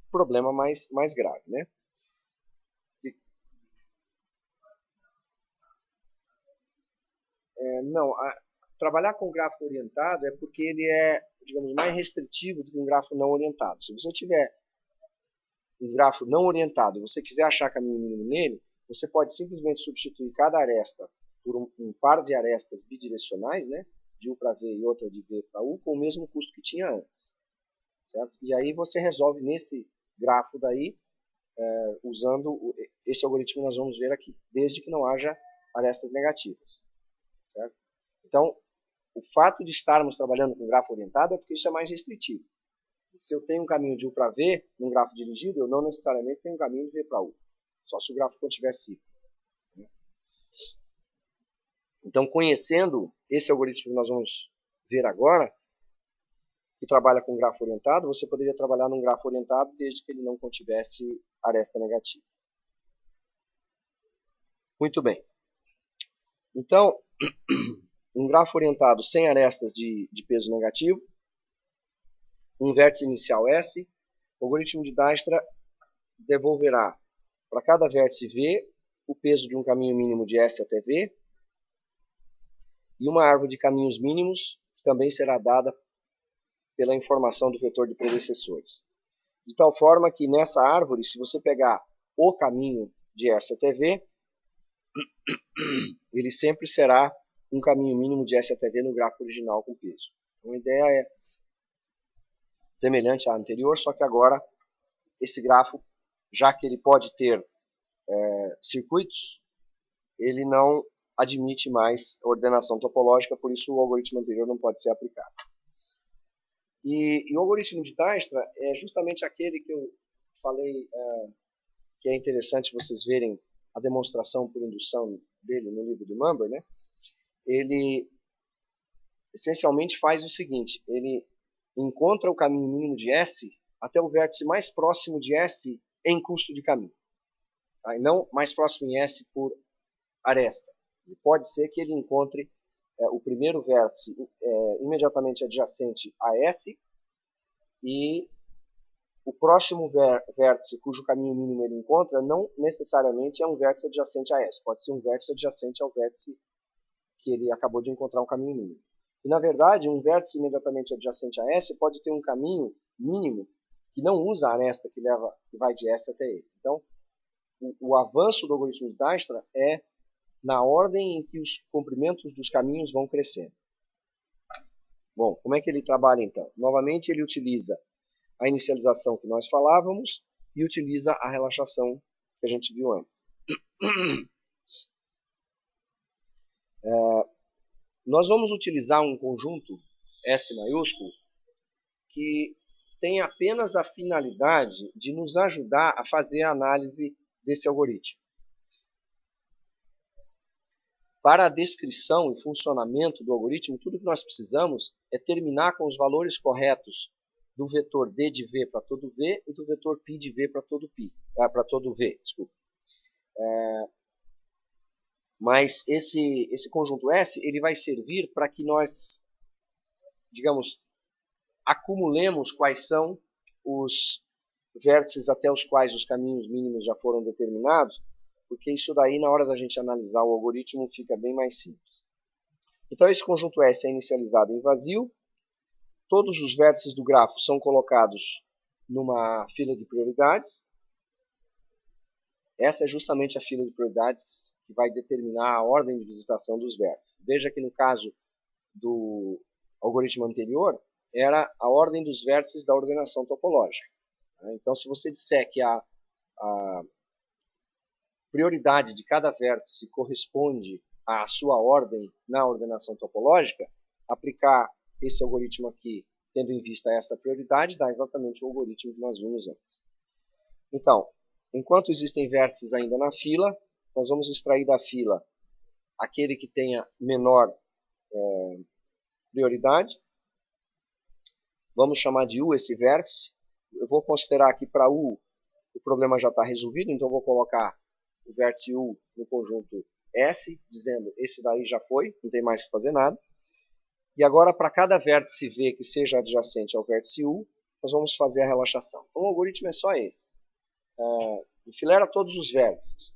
Speaker 1: problema mais grave, né? Não, trabalhar com grafo orientado é porque ele é, digamos, mais restritivo do que um grafo não orientado. Se você tiver um grafo não orientado e você quiser achar caminho mínimo nele, você pode simplesmente substituir cada aresta por um par de arestas bidirecionais, né? De U para V e outra de V para U, com o mesmo custo que tinha antes. Certo? E aí você resolve nesse grafo daí usando esse algoritmo que nós vamos ver aqui, desde que não haja arestas negativas. Certo? Então, o fato de estarmos trabalhando com grafo orientado é porque isso é mais restritivo. Se eu tenho um caminho de U para V, num grafo dirigido, eu não necessariamente tenho um caminho de V para U. Só se o grafo contiver ciclo. Então, conhecendo esse algoritmo que nós vamos ver agora, que trabalha com grafo orientado, você poderia trabalhar num grafo orientado desde que ele não contivesse aresta negativa. Muito bem. Então, um grafo orientado sem arestas de peso negativo, um vértice inicial S, o algoritmo de Dijkstra devolverá para cada vértice V o peso de um caminho mínimo de S até V, e uma árvore de caminhos mínimos também será dada pela informação do vetor de predecessores. De tal forma que nessa árvore, se você pegar o caminho de S até V, ele sempre será um caminho mínimo de S até V no gráfico original com peso. Então, a ideia é semelhante à anterior, só que agora esse grafo, já que ele pode ter circuitos, ele não admite mais ordenação topológica, por isso o algoritmo anterior não pode ser aplicado. E o algoritmo de Dijkstra é justamente aquele que eu falei que é interessante vocês verem a demonstração por indução dele no livro do Mumber, né? Ele essencialmente faz o seguinte, ele encontra o caminho mínimo de S até o vértice mais próximo de S em custo de caminho. Tá? E não mais próximo em S por aresta. E pode ser que ele encontre o primeiro vértice imediatamente adjacente a S e o próximo vértice cujo caminho mínimo ele encontra não necessariamente é um vértice adjacente a S. Pode ser um vértice adjacente ao vértice que ele acabou de encontrar um caminho mínimo. E, na verdade, um vértice imediatamente adjacente a S pode ter um caminho mínimo que não usa a aresta que vai de S até ele. Então, o avanço do algoritmo de Dijkstra é na ordem em que os comprimentos dos caminhos vão crescendo. Bom, como é que ele trabalha então? Novamente ele utiliza a inicialização que nós falávamos e utiliza a relaxação que a gente viu antes. Nós vamos utilizar um conjunto S maiúsculo que tem apenas a finalidade de nos ajudar a fazer a análise desse algoritmo. Para a descrição e funcionamento do algoritmo, tudo que nós precisamos é terminar com os valores corretos do vetor D de V para todo V e do vetor π de V para todo V. Desculpa. Mas esse conjunto S ele vai servir para que nós, digamos, acumulemos quais são os vértices até os quais os caminhos mínimos já foram determinados, porque isso daí, na hora da gente analisar o algoritmo, fica bem mais simples. Então, esse conjunto S é inicializado em vazio, todos os vértices do grafo são colocados numa fila de prioridades. Essa é justamente a fila de prioridades que vai determinar a ordem de visitação dos vértices. Veja que no caso do algoritmo anterior, era a ordem dos vértices da ordenação topológica. Então, se você disser que a prioridade de cada vértice corresponde à sua ordem na ordenação topológica, aplicar esse algoritmo aqui, tendo em vista essa prioridade, dá exatamente o algoritmo que nós vimos antes. Então, enquanto existem vértices ainda na fila, nós vamos extrair da fila aquele que tenha menor prioridade. Vamos chamar de U esse vértice. Eu vou considerar aqui para U o problema já está resolvido, então eu vou colocar o vértice U no conjunto S, dizendo esse daí já foi, não tem mais que fazer nada. E agora, para cada vértice V que seja adjacente ao vértice U, nós vamos fazer a relaxação. Então o algoritmo é só esse. Enfilera todos os vértices.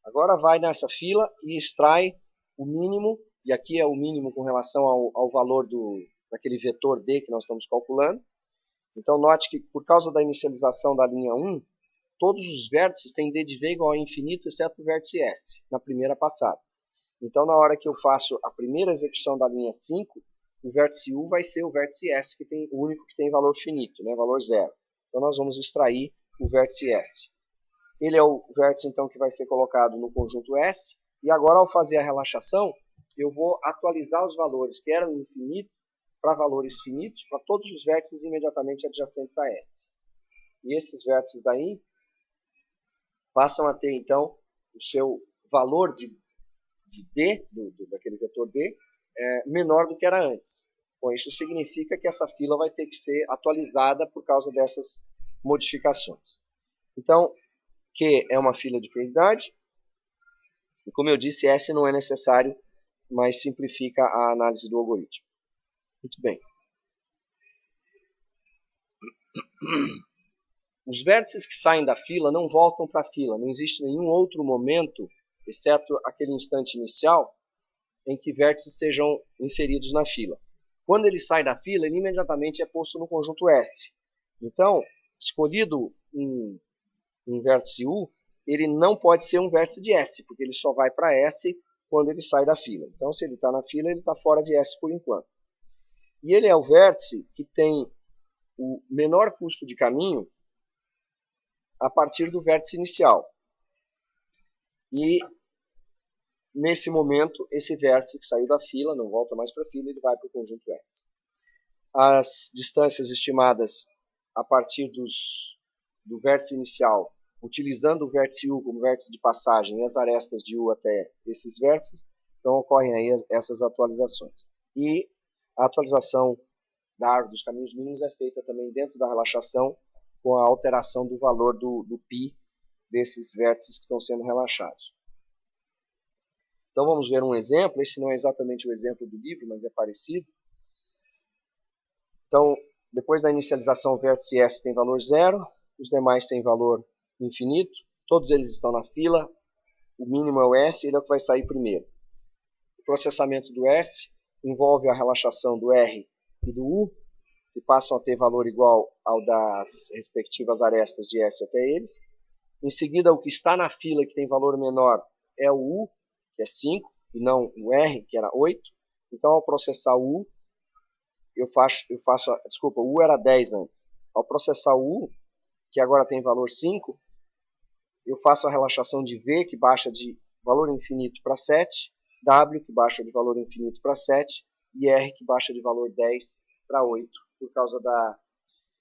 Speaker 1: Agora vai nessa fila e extrai o mínimo, e aqui é o mínimo com relação ao valor daquele vetor D que nós estamos calculando. Então note que por causa da inicialização da linha 1, todos os vértices têm D de V igual a infinito, exceto o vértice S, na primeira passada. Então na hora que eu faço a primeira execução da linha 5, o vértice U vai ser o vértice S, que tem, o único que tem valor finito, né, valor zero. Então nós vamos extrair o vértice S. ele é o vértice então que vai ser colocado no conjunto S, e agora ao fazer a relaxação, eu vou atualizar os valores que eram infinitos para valores finitos, para todos os vértices imediatamente adjacentes a S. E esses vértices daí passam a ter então o seu valor de D, daquele vetor D, menor do que era antes. Bom, isso significa que essa fila vai ter que ser atualizada por causa dessas modificações. Então, Q é uma fila de prioridade, e como eu disse, S não é necessário, mas simplifica a análise do algoritmo. Muito bem. Os vértices que saem da fila não voltam para a fila. Não existe nenhum outro momento, exceto aquele instante inicial, em que vértices sejam inseridos na fila. Quando ele sai da fila, ele imediatamente é posto no conjunto S. Então, escolhido um vértice U, ele não pode ser um vértice de S, porque ele só vai para S quando ele sai da fila. Então, se ele está na fila, ele está fora de S por enquanto. E ele é o vértice que tem o menor custo de caminho a partir do vértice inicial. E, nesse momento, esse vértice que saiu da fila, não volta mais para a fila, ele vai para o conjunto S. As distâncias estimadas a partir do vértice inicial, utilizando o vértice U como vértice de passagem e as arestas de U até esses vértices, então ocorrem aí essas atualizações. E a atualização da árvore dos caminhos mínimos é feita também dentro da relaxação, com a alteração do valor do π desses vértices que estão sendo relaxados. Então vamos ver um exemplo. Esse não é exatamente o exemplo do livro, mas é parecido. Então, depois da inicialização, o vértice S tem valor 0, os demais têm valor infinito, todos eles estão na fila, o mínimo é o S, ele é o que vai sair primeiro. O processamento do S envolve a relaxação do R e do U, que passam a ter valor igual ao das respectivas arestas de S até eles. Em seguida, o que está na fila, que tem valor menor, é o U, que é 5, e não o R, que era 8. Então, ao processar o U, desculpa, o U era 10 antes. Ao processar o U, que agora tem valor 5, eu faço a relaxação de V, que baixa de valor infinito para 7, W, que baixa de valor infinito para 7, e R, que baixa de valor 10 para 8, por causa da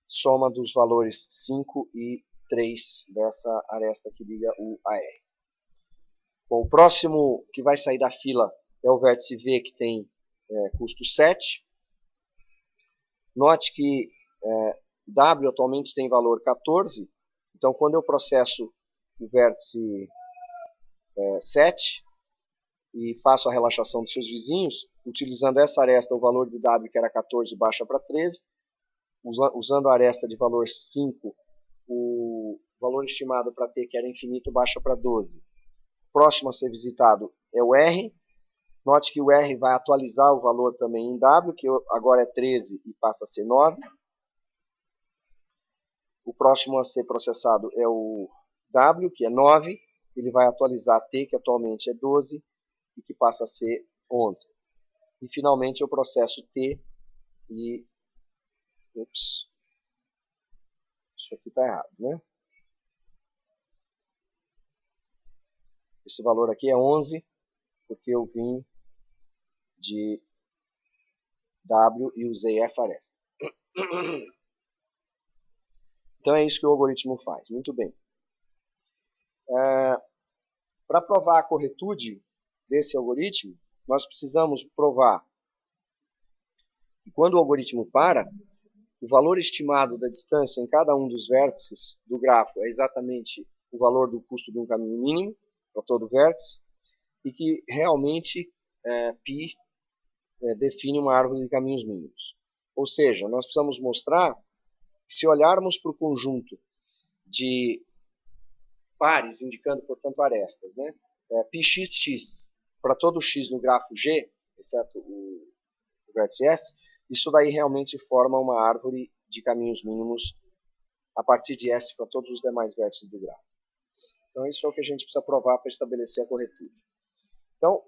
Speaker 1: soma dos valores 5 e 3 dessa aresta que liga U a R. Bom, o próximo que vai sair da fila é o vértice V, que tem custo 7. Note que W atualmente tem valor 14, então quando eu processo o vértice 7 e faço a relaxação dos seus vizinhos, utilizando essa aresta, o valor de W, que era 14, baixa para 13. Usando a aresta de valor 5, o valor estimado para T, que era infinito, baixa para 12. O próximo a ser visitado é o R. Note que o R vai atualizar o valor também em W, que agora é 13 e passa a ser 9. O próximo a ser processado é o W, que é 9. Ele vai atualizar T, que atualmente é 12, e que passa a ser 11. E finalmente eu processo T e... Ups. Isso aqui está errado, né? Esse valor aqui é 11, porque eu vim de W e usei essa aresta. Então é isso que o algoritmo faz. Muito bem. Para provar a corretude desse algoritmo, nós precisamos provar que quando o algoritmo para, o valor estimado da distância em cada um dos vértices do grafo é exatamente o valor do custo de um caminho mínimo para todo vértice, e que realmente π define uma árvore de caminhos mínimos. Ou seja, nós precisamos mostrar que se olharmos para o conjunto de pares, indicando, portanto, arestas, né, πxx para todo x no grafo G, exceto o vértice S, isso daí realmente forma uma árvore de caminhos mínimos a partir de S para todos os demais vértices do grafo. Então isso é o que a gente precisa provar para estabelecer a corretude. Então,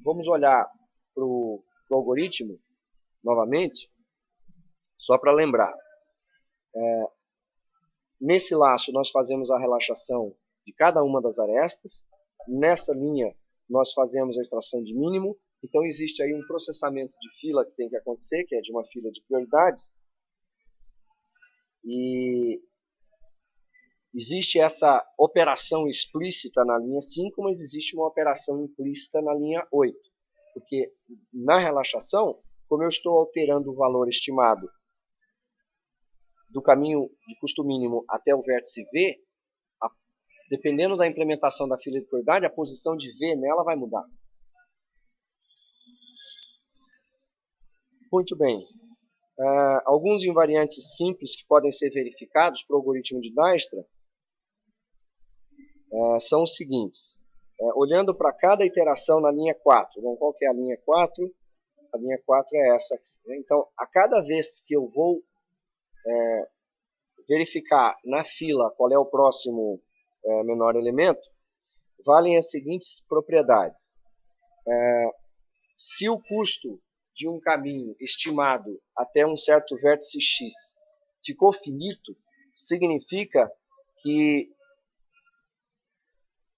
Speaker 1: vamos olhar para o algoritmo novamente, só para lembrar. Nesse laço nós fazemos a relaxação de cada uma das arestas. Nessa linha, nós fazemos a extração de mínimo. Então, existe aí um processamento de fila que tem que acontecer, que é de uma fila de prioridades. E existe essa operação explícita na linha 5, mas existe uma operação implícita na linha 8. Porque na relaxação, como eu estou alterando o valor estimado do caminho de custo mínimo até o vértice V, dependendo da implementação da fila de prioridade, a posição de V nela vai mudar. Muito bem. Alguns invariantes simples que podem ser verificados para o algoritmo de Dijkstra são os seguintes. Olhando para cada iteração na linha 4. Então, qual que é a linha 4? A linha 4 é essa aqui. Então, a cada vez que eu vou verificar na fila qual é o próximo menor elemento, valem as seguintes propriedades. Se o custo de um caminho estimado até um certo vértice x ficou finito, significa que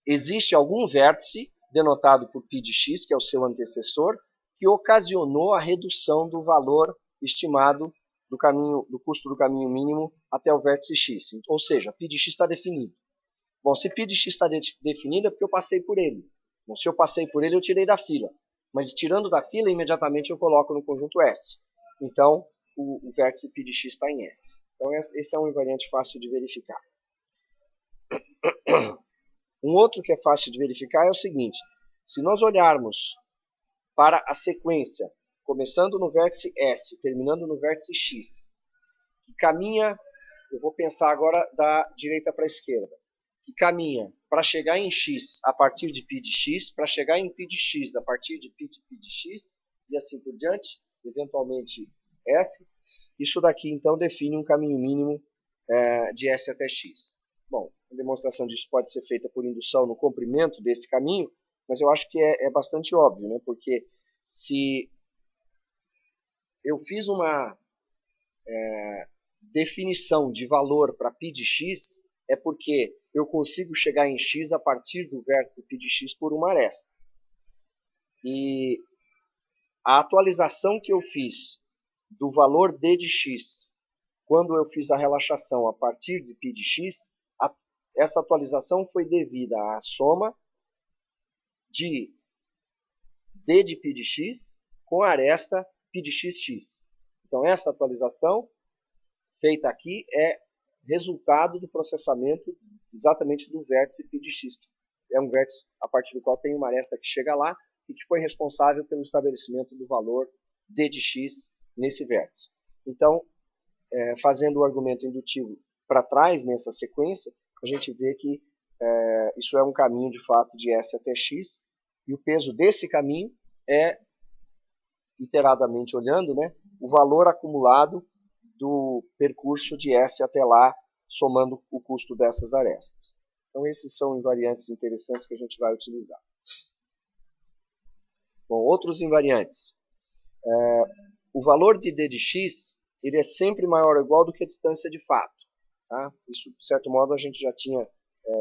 Speaker 1: existe algum vértice, denotado por π de x, que é o seu antecessor, que ocasionou a redução do valor estimado do custo do caminho mínimo até o vértice x. Ou seja, π de x está definido. Bom, se π de x está definido é porque eu passei por ele. Bom, se eu passei por ele, eu tirei da fila. Mas tirando da fila, imediatamente eu coloco no conjunto S. Então, o vértice π de x está em S. Então, esse é um invariante fácil de verificar. Um outro que é fácil de verificar é o seguinte. Se nós olharmos para a sequência, começando no vértice S, terminando no vértice X, que caminha, eu vou pensar agora da direita para a esquerda, que caminha para chegar em X a partir de π de X, para chegar em π de X a partir de π de X, e assim por diante, eventualmente S. Isso daqui, então, define um caminho mínimo de S até X. Bom, a demonstração disso pode ser feita por indução no comprimento desse caminho, mas eu acho que é bastante óbvio, né? Porque se eu fiz uma definição de valor para π de x, é porque eu consigo chegar em x a partir do vértice π de x por uma aresta. E a atualização que eu fiz do valor d de x, quando eu fiz a relaxação a partir de π de x, essa atualização foi devida à soma de d de π de x com a aresta π de xx. Então, essa atualização feita aqui é resultado do processamento exatamente do vértice π de x. É um vértice a partir do qual tem uma aresta que chega lá e que foi responsável pelo estabelecimento do valor d de x nesse vértice. Então, fazendo o argumento indutivo para trás nessa sequência, a gente vê que isso é um caminho de fato de S até X, e o peso desse caminho é, iteradamente olhando, né, o valor acumulado do percurso de S até lá, somando o custo dessas arestas. Então, esses são invariantes interessantes que a gente vai utilizar. Bom, outros invariantes. O valor de d de x ele é sempre maior ou igual do que a distância de fato. Tá? Isso, de certo modo, a gente já tinha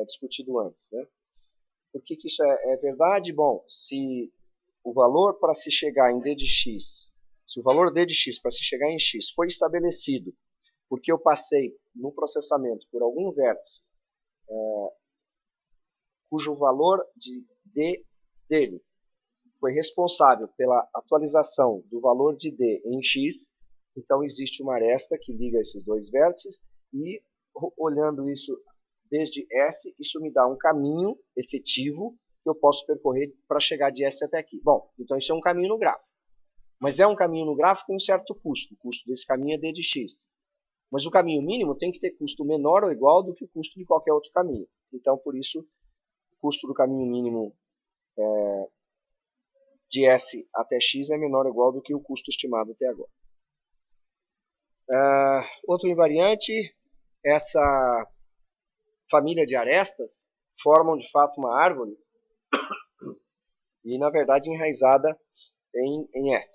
Speaker 1: discutido antes. Né? Por que isso é verdade? Bom, se o valor para se chegar em d de x, se o valor d de x para se chegar em x foi estabelecido porque eu passei no processamento por algum vértice cujo valor de d dele foi responsável pela atualização do valor de d em x, então existe uma aresta que liga esses dois vértices e, olhando isso desde S, isso me dá um caminho efetivo que eu posso percorrer para chegar de S até aqui. Bom, então isso é um caminho no gráfico. Mas é um caminho no gráfico com um certo custo. O custo desse caminho é d de x. Mas o caminho mínimo tem que ter custo menor ou igual do que o custo de qualquer outro caminho. Então, por isso, o custo do caminho mínimo de S até x é menor ou igual do que o custo estimado até agora. Outro invariante, essa família de arestas formam de fato uma árvore e, na verdade, enraizada em S.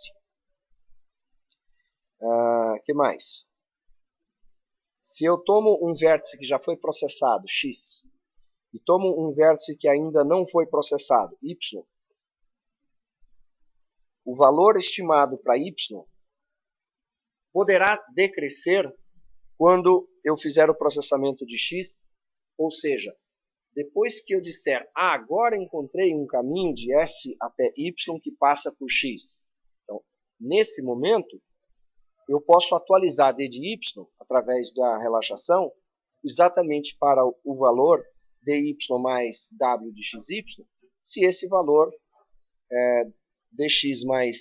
Speaker 1: Que mais? Se eu tomo um vértice que já foi processado, x, e tomo um vértice que ainda não foi processado, y, o valor estimado para y poderá decrescer quando eu fizer o processamento de x, ou seja, depois que eu disser, agora encontrei um caminho de S até Y que passa por X. Então, nesse momento, eu posso atualizar d de Y, através da relaxação, exatamente para o valor dy mais w de xy, se esse valor dx mais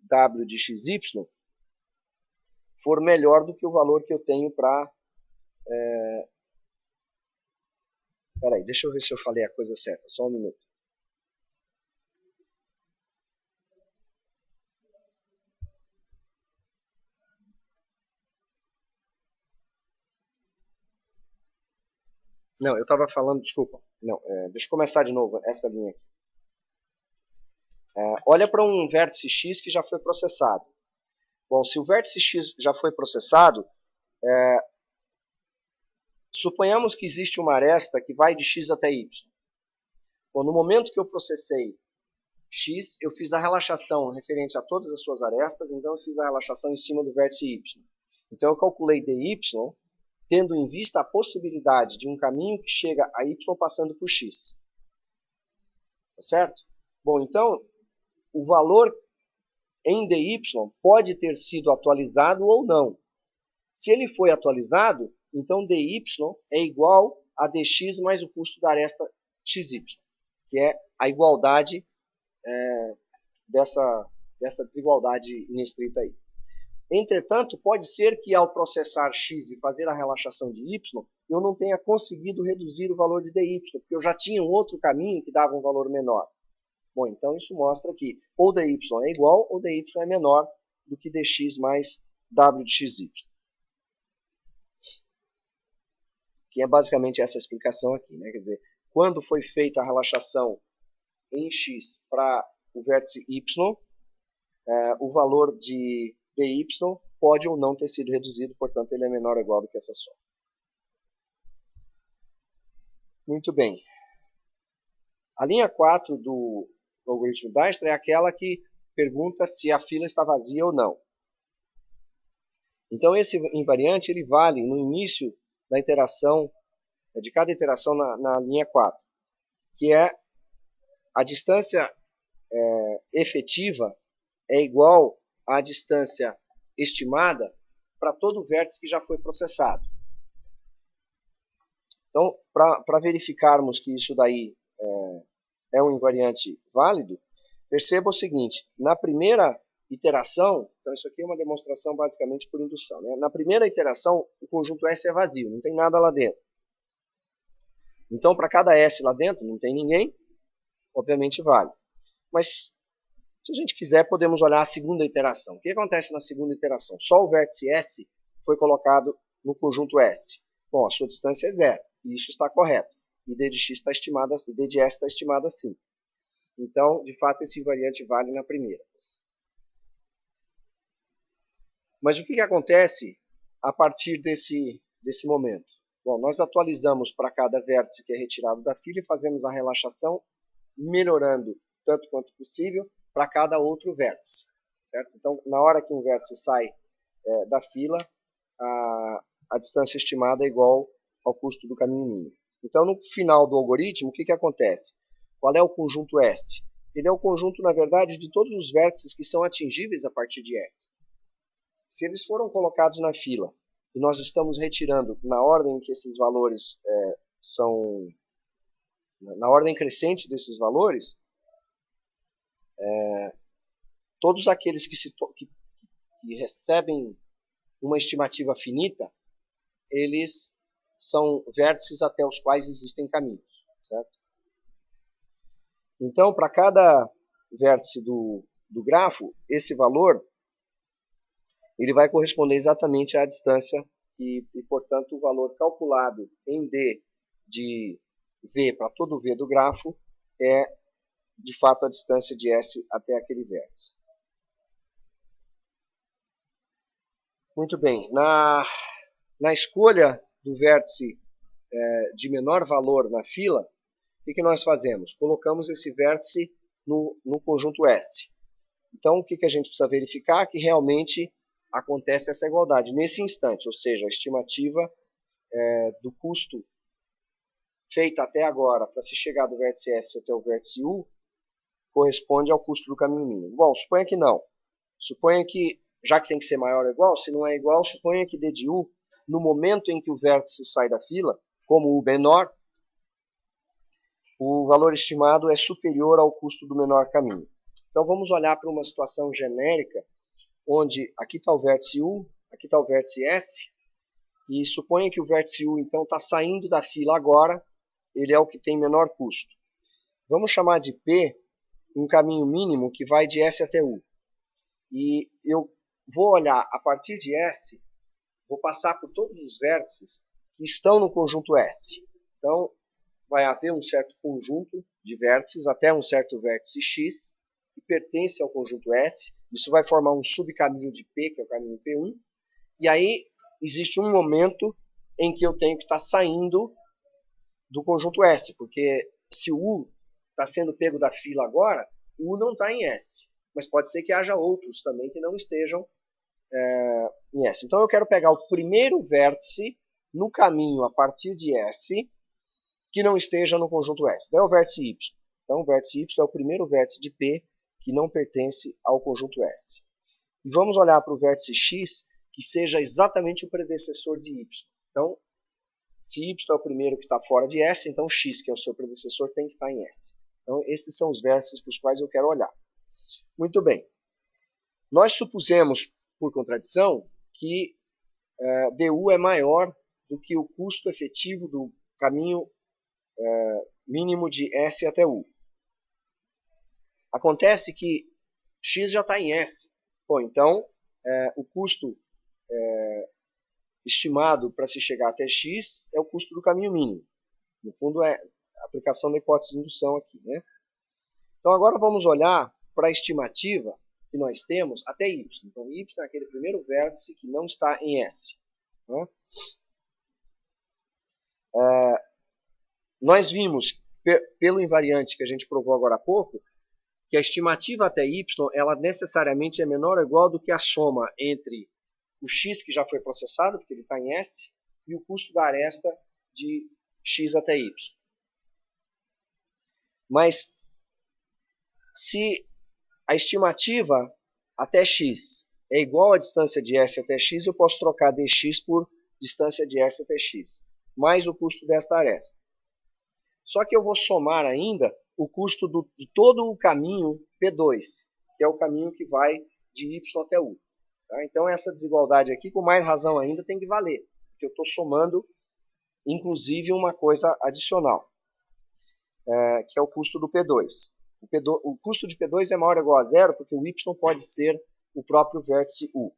Speaker 1: w de xy for melhor do que o valor que eu tenho para... Espera aí, deixa eu ver se eu falei a coisa certa, só um minuto. Não, eu estava falando, desculpa. Não, deixa eu começar de novo essa linha aqui. Olha para um vértice x que já foi processado. Bom, se o vértice x já foi processado, suponhamos que existe uma aresta que vai de x até y. Bom, no momento que eu processei x, eu fiz a relaxação referente a todas as suas arestas, então eu fiz a relaxação em cima do vértice y. Então eu calculei dy, tendo em vista a possibilidade de um caminho que chega a y passando por x. Tá certo? Bom, então, o valor em dy pode ter sido atualizado ou não. Se ele foi atualizado, então dy é igual a dx mais o custo da aresta xy, que é a igualdade dessa desigualdade inestrita aí. Entretanto, pode ser que ao processar x e fazer a relaxação de y, eu não tenha conseguido reduzir o valor de dy, porque eu já tinha um outro caminho que dava um valor menor. Bom, então isso mostra que ou dy é igual ou dy é menor do que dx mais w de xy. Que é basicamente essa explicação aqui, né? Quer dizer, quando foi feita a relaxação em x para o vértice y, o valor de dy pode ou não ter sido reduzido, portanto ele é menor ou igual do que essa soma. Muito bem. A linha 4 do algoritmo Dijkstra é aquela que pergunta se a fila está vazia ou não. Então esse invariante ele vale no início da iteração, de cada iteração na linha 4, que é a distância efetiva é igual à distância estimada para todo vértice que já foi processado. Então, para verificarmos que isso daí é um invariante válido, perceba o seguinte, na primeira iteração, então isso aqui é uma demonstração basicamente por indução, né? Na primeira iteração, o conjunto S é vazio, não tem nada lá dentro. Então, para cada S lá dentro, não tem ninguém, obviamente vale. Mas, se a gente quiser, podemos olhar a segunda iteração. O que acontece na segunda iteração? Só o vértice S foi colocado no conjunto S. Bom, a sua distância é zero, e isso está correto. E d de x está estimada, e d de s está estimada assim. Então, de fato, esse invariante vale na primeira. Mas o que acontece a partir desse momento? Bom, nós atualizamos para cada vértice que é retirado da fila e fazemos a relaxação, melhorando tanto quanto possível para cada outro vértice. Certo? Então, na hora que um vértice sai da fila, a distância estimada é igual ao custo do caminho mínimo. Então, no final do algoritmo, o que acontece? Qual é o conjunto S? Ele é o conjunto, na verdade, de todos os vértices que são atingíveis a partir de S. Se eles foram colocados na fila e nós estamos retirando na ordem que esses valores são... na ordem crescente desses valores, todos aqueles que recebem uma estimativa finita, eles são vértices até os quais existem caminhos. Certo? Então, para cada vértice do grafo, esse valor ele vai corresponder exatamente à distância e, portanto, o valor calculado em d de v para todo v do grafo é, de fato, a distância de S até aquele vértice. Muito bem. Na escolha do vértice de menor valor na fila, o que nós fazemos? Colocamos esse vértice no conjunto S. Então, o que a gente precisa verificar? Que realmente acontece essa igualdade nesse instante, ou seja, a estimativa do custo feita até agora para se chegar do vértice S até o vértice U corresponde ao custo do caminho mínimo. Bom, suponha que não. Suponha que, já que tem que ser maior ou igual, se não é igual, suponha que d de U, no momento em que o vértice sai da fila, como U menor, o valor estimado é superior ao custo do menor caminho. Então vamos olhar para uma situação genérica, onde aqui está o vértice U, aqui está o vértice S, e suponha que o vértice U então está saindo da fila agora, ele é o que tem menor custo. Vamos chamar de P um caminho mínimo que vai de S até U. E eu vou olhar a partir de S, vou passar por todos os vértices que estão no conjunto S. Então, vai haver um certo conjunto de vértices até um certo vértice X, que pertence ao conjunto S. Isso vai formar um subcaminho de P, que é o caminho P1. E aí, existe um momento em que eu tenho que estar saindo do conjunto S, porque se o U está sendo pego da fila agora, o U não está em S. Mas pode ser que haja outros também que não estejam em S. Então eu quero pegar o primeiro vértice no caminho a partir de S que não esteja no conjunto S. Então é o vértice Y. Então o vértice Y é o primeiro vértice de P que não pertence ao conjunto S. E vamos olhar para o vértice X que seja exatamente o predecessor de Y. Então, se Y é o primeiro que está fora de S, então X, que é o seu predecessor, tem que estar em S. Então esses são os vértices para os quais eu quero olhar. Muito bem. Nós supusemos, por contradição, que DU é maior do que o custo efetivo do caminho mínimo de S até U. Acontece que X já está em S. Bom, então, o custo estimado para se chegar até X é o custo do caminho mínimo. No fundo, é a aplicação da hipótese de indução aqui, né? Então, agora vamos olhar para a estimativa que nós temos até Y. Então, Y é aquele primeiro vértice que não está em S. Né? Nós vimos, pelo invariante que a gente provou agora há pouco, que a estimativa até Y ela necessariamente é menor ou igual do que a soma entre o X que já foi processado, porque ele está em S, e o custo da aresta de X até Y. Mas, se a estimativa até X é igual à distância de S até X, eu posso trocar dx por distância de S até X, mais o custo desta aresta. Só que eu vou somar ainda o custo de todo o caminho P2, que é o caminho que vai de Y até U. Tá? Então essa desigualdade aqui, com mais razão ainda, tem que valer, porque eu estou somando, inclusive, uma coisa adicional, que é o custo do P2. O custo de P2 é maior ou igual a zero, porque o Y pode ser o próprio vértice U.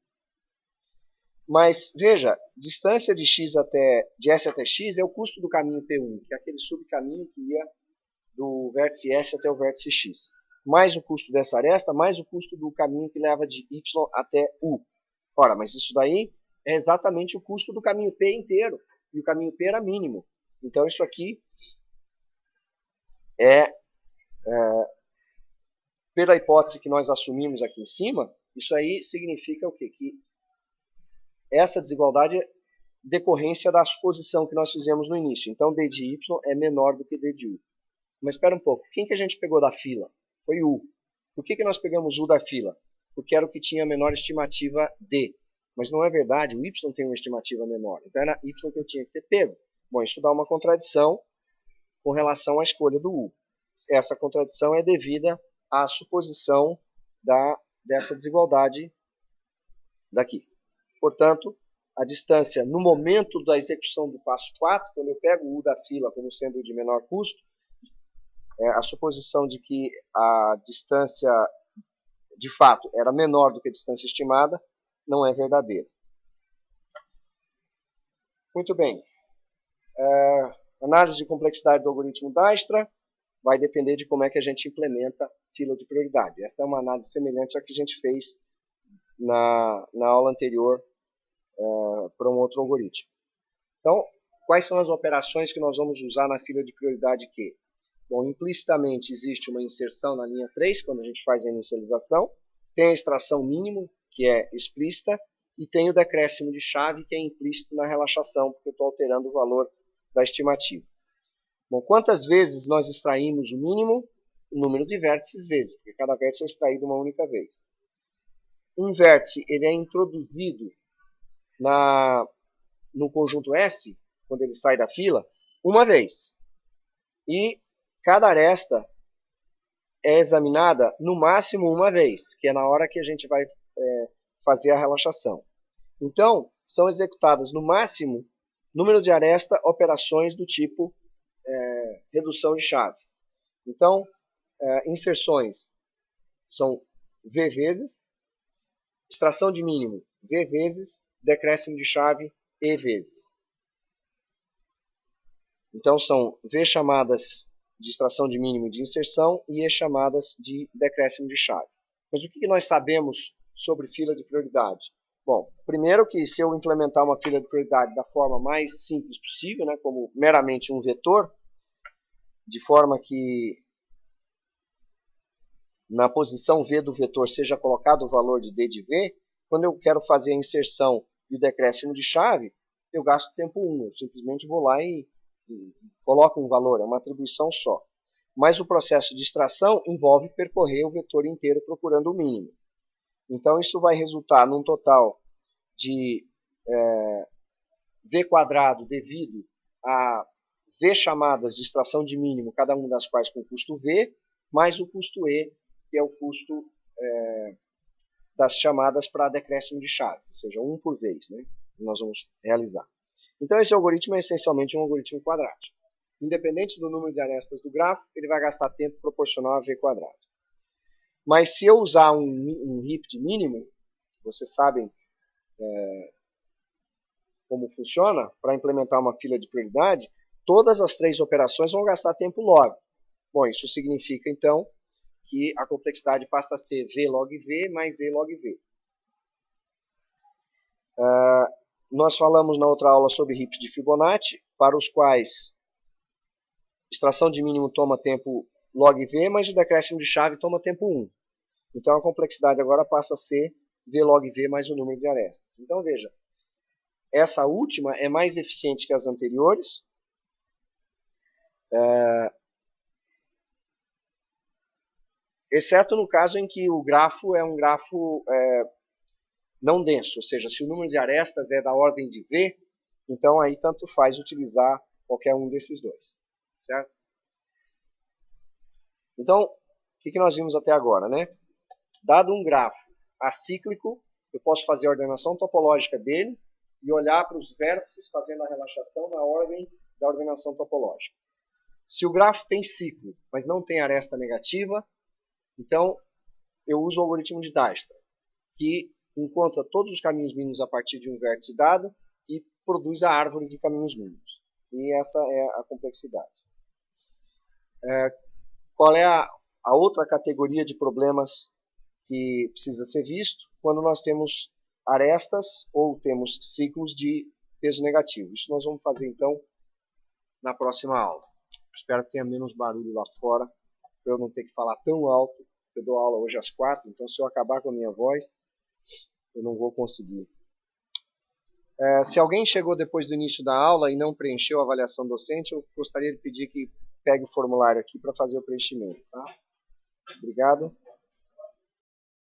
Speaker 1: Mas, veja, distância de S até X é o custo do caminho P1, que é aquele subcaminho que ia do vértice S até o vértice X. Mais o custo dessa aresta, mais o custo do caminho que leva de Y até U. Ora, mas isso daí é exatamente o custo do caminho P inteiro. E o caminho P era mínimo. Então, isso aqui pela hipótese que nós assumimos aqui em cima, isso aí significa o quê? Que essa desigualdade é decorrência da suposição que nós fizemos no início. Então, d de y é menor do que d de u. Mas espera um pouco, quem que a gente pegou da fila? Foi u. Por que nós pegamos u da fila? Porque era o que tinha a menor estimativa d. Mas não é verdade, o y tem uma estimativa menor. Então era y que eu tinha que ter pego. Bom, isso dá uma contradição com relação à escolha do u. Essa contradição é devida à suposição dessa desigualdade daqui. Portanto, a distância no momento da execução do passo 4, quando eu pego o U da fila como sendo de menor custo, a suposição de que a distância de fato era menor do que a distância estimada não é verdadeira. Muito bem. Análise de complexidade do algoritmo Dijkstra vai depender de como é que a gente implementa fila de prioridade. Essa é uma análise semelhante à que a gente fez na aula anterior para um outro algoritmo. Então, quais são as operações que nós vamos usar na fila de prioridade Q? Bom, implicitamente existe uma inserção na linha 3, quando a gente faz a inicialização, tem a extração mínimo, que é explícita, e tem o decréscimo de chave, que é implícito na relaxação, porque eu estou alterando o valor da estimativa. Bom, quantas vezes nós extraímos o mínimo? O número de vértices vezes, porque cada vértice é extraído uma única vez. Um vértice ele é introduzido no conjunto S, quando ele sai da fila, uma vez. E cada aresta é examinada no máximo uma vez, que é na hora que a gente vai fazer a relaxação. Então, são executadas no máximo número de aresta operações do tipo redução de chave. Então, inserções são V vezes, extração de mínimo V vezes, decréscimo de chave E vezes. Então, são V chamadas de extração de mínimo e de inserção e E chamadas de decréscimo de chave. Mas o que nós sabemos sobre fila de prioridade? Bom, primeiro que se eu implementar uma fila de prioridade da forma mais simples possível, né, como meramente um vetor, de forma que na posição V do vetor seja colocado o valor de D de V, quando eu quero fazer a inserção e o decréscimo de chave, eu gasto tempo 1. Eu simplesmente vou lá e coloco um valor, é uma atribuição só. Mas o processo de extração envolve percorrer o vetor inteiro procurando o mínimo. Então isso vai resultar num total de V quadrado devido a V chamadas de extração de mínimo, cada uma das quais com custo V, mais o custo E, que é o custo das chamadas para decréscimo de chave, ou seja, um por vez, né, que nós vamos realizar. Então esse algoritmo é essencialmente um algoritmo quadrático. Independente do número de arestas do grafo, ele vai gastar tempo proporcional a V quadrado. Mas se eu usar um heap de mínimo, vocês sabem como funciona, para implementar uma fila de prioridade, todas as três operações vão gastar tempo log. Bom, isso significa então que a complexidade passa a ser V log V mais E log V. Nós falamos na outra aula sobre heaps de Fibonacci, para os quais extração de mínimo toma tempo log V, mas o decréscimo de chave toma tempo 1. Então a complexidade agora passa a ser V log V mais o número de arestas. Então veja, essa última é mais eficiente que as anteriores. Exceto no caso em que o grafo é um grafo não denso, ou seja, se o número de arestas é da ordem de V, então aí tanto faz utilizar qualquer um desses dois. Certo? Então, o que nós vimos até agora, né? Dado um grafo acíclico, eu posso fazer a ordenação topológica dele e olhar para os vértices fazendo a relaxação na ordem da ordenação topológica. Se o grafo tem ciclo, mas não tem aresta negativa, então eu uso o algoritmo de Dijkstra, que encontra todos os caminhos mínimos a partir de um vértice dado e produz a árvore de caminhos mínimos. E essa é a complexidade. Qual é a outra categoria de problemas que precisa ser visto? Quando nós temos arestas ou temos ciclos de peso negativo. Isso nós vamos fazer então na próxima aula. Espero que tenha menos barulho lá fora, para eu não ter que falar tão alto. Eu dou aula hoje às 4, então se eu acabar com a minha voz, eu não vou conseguir. Se alguém chegou depois do início da aula e não preencheu a avaliação docente, eu gostaria de pedir que pegue o formulário aqui para fazer o preenchimento. Tá? Obrigado.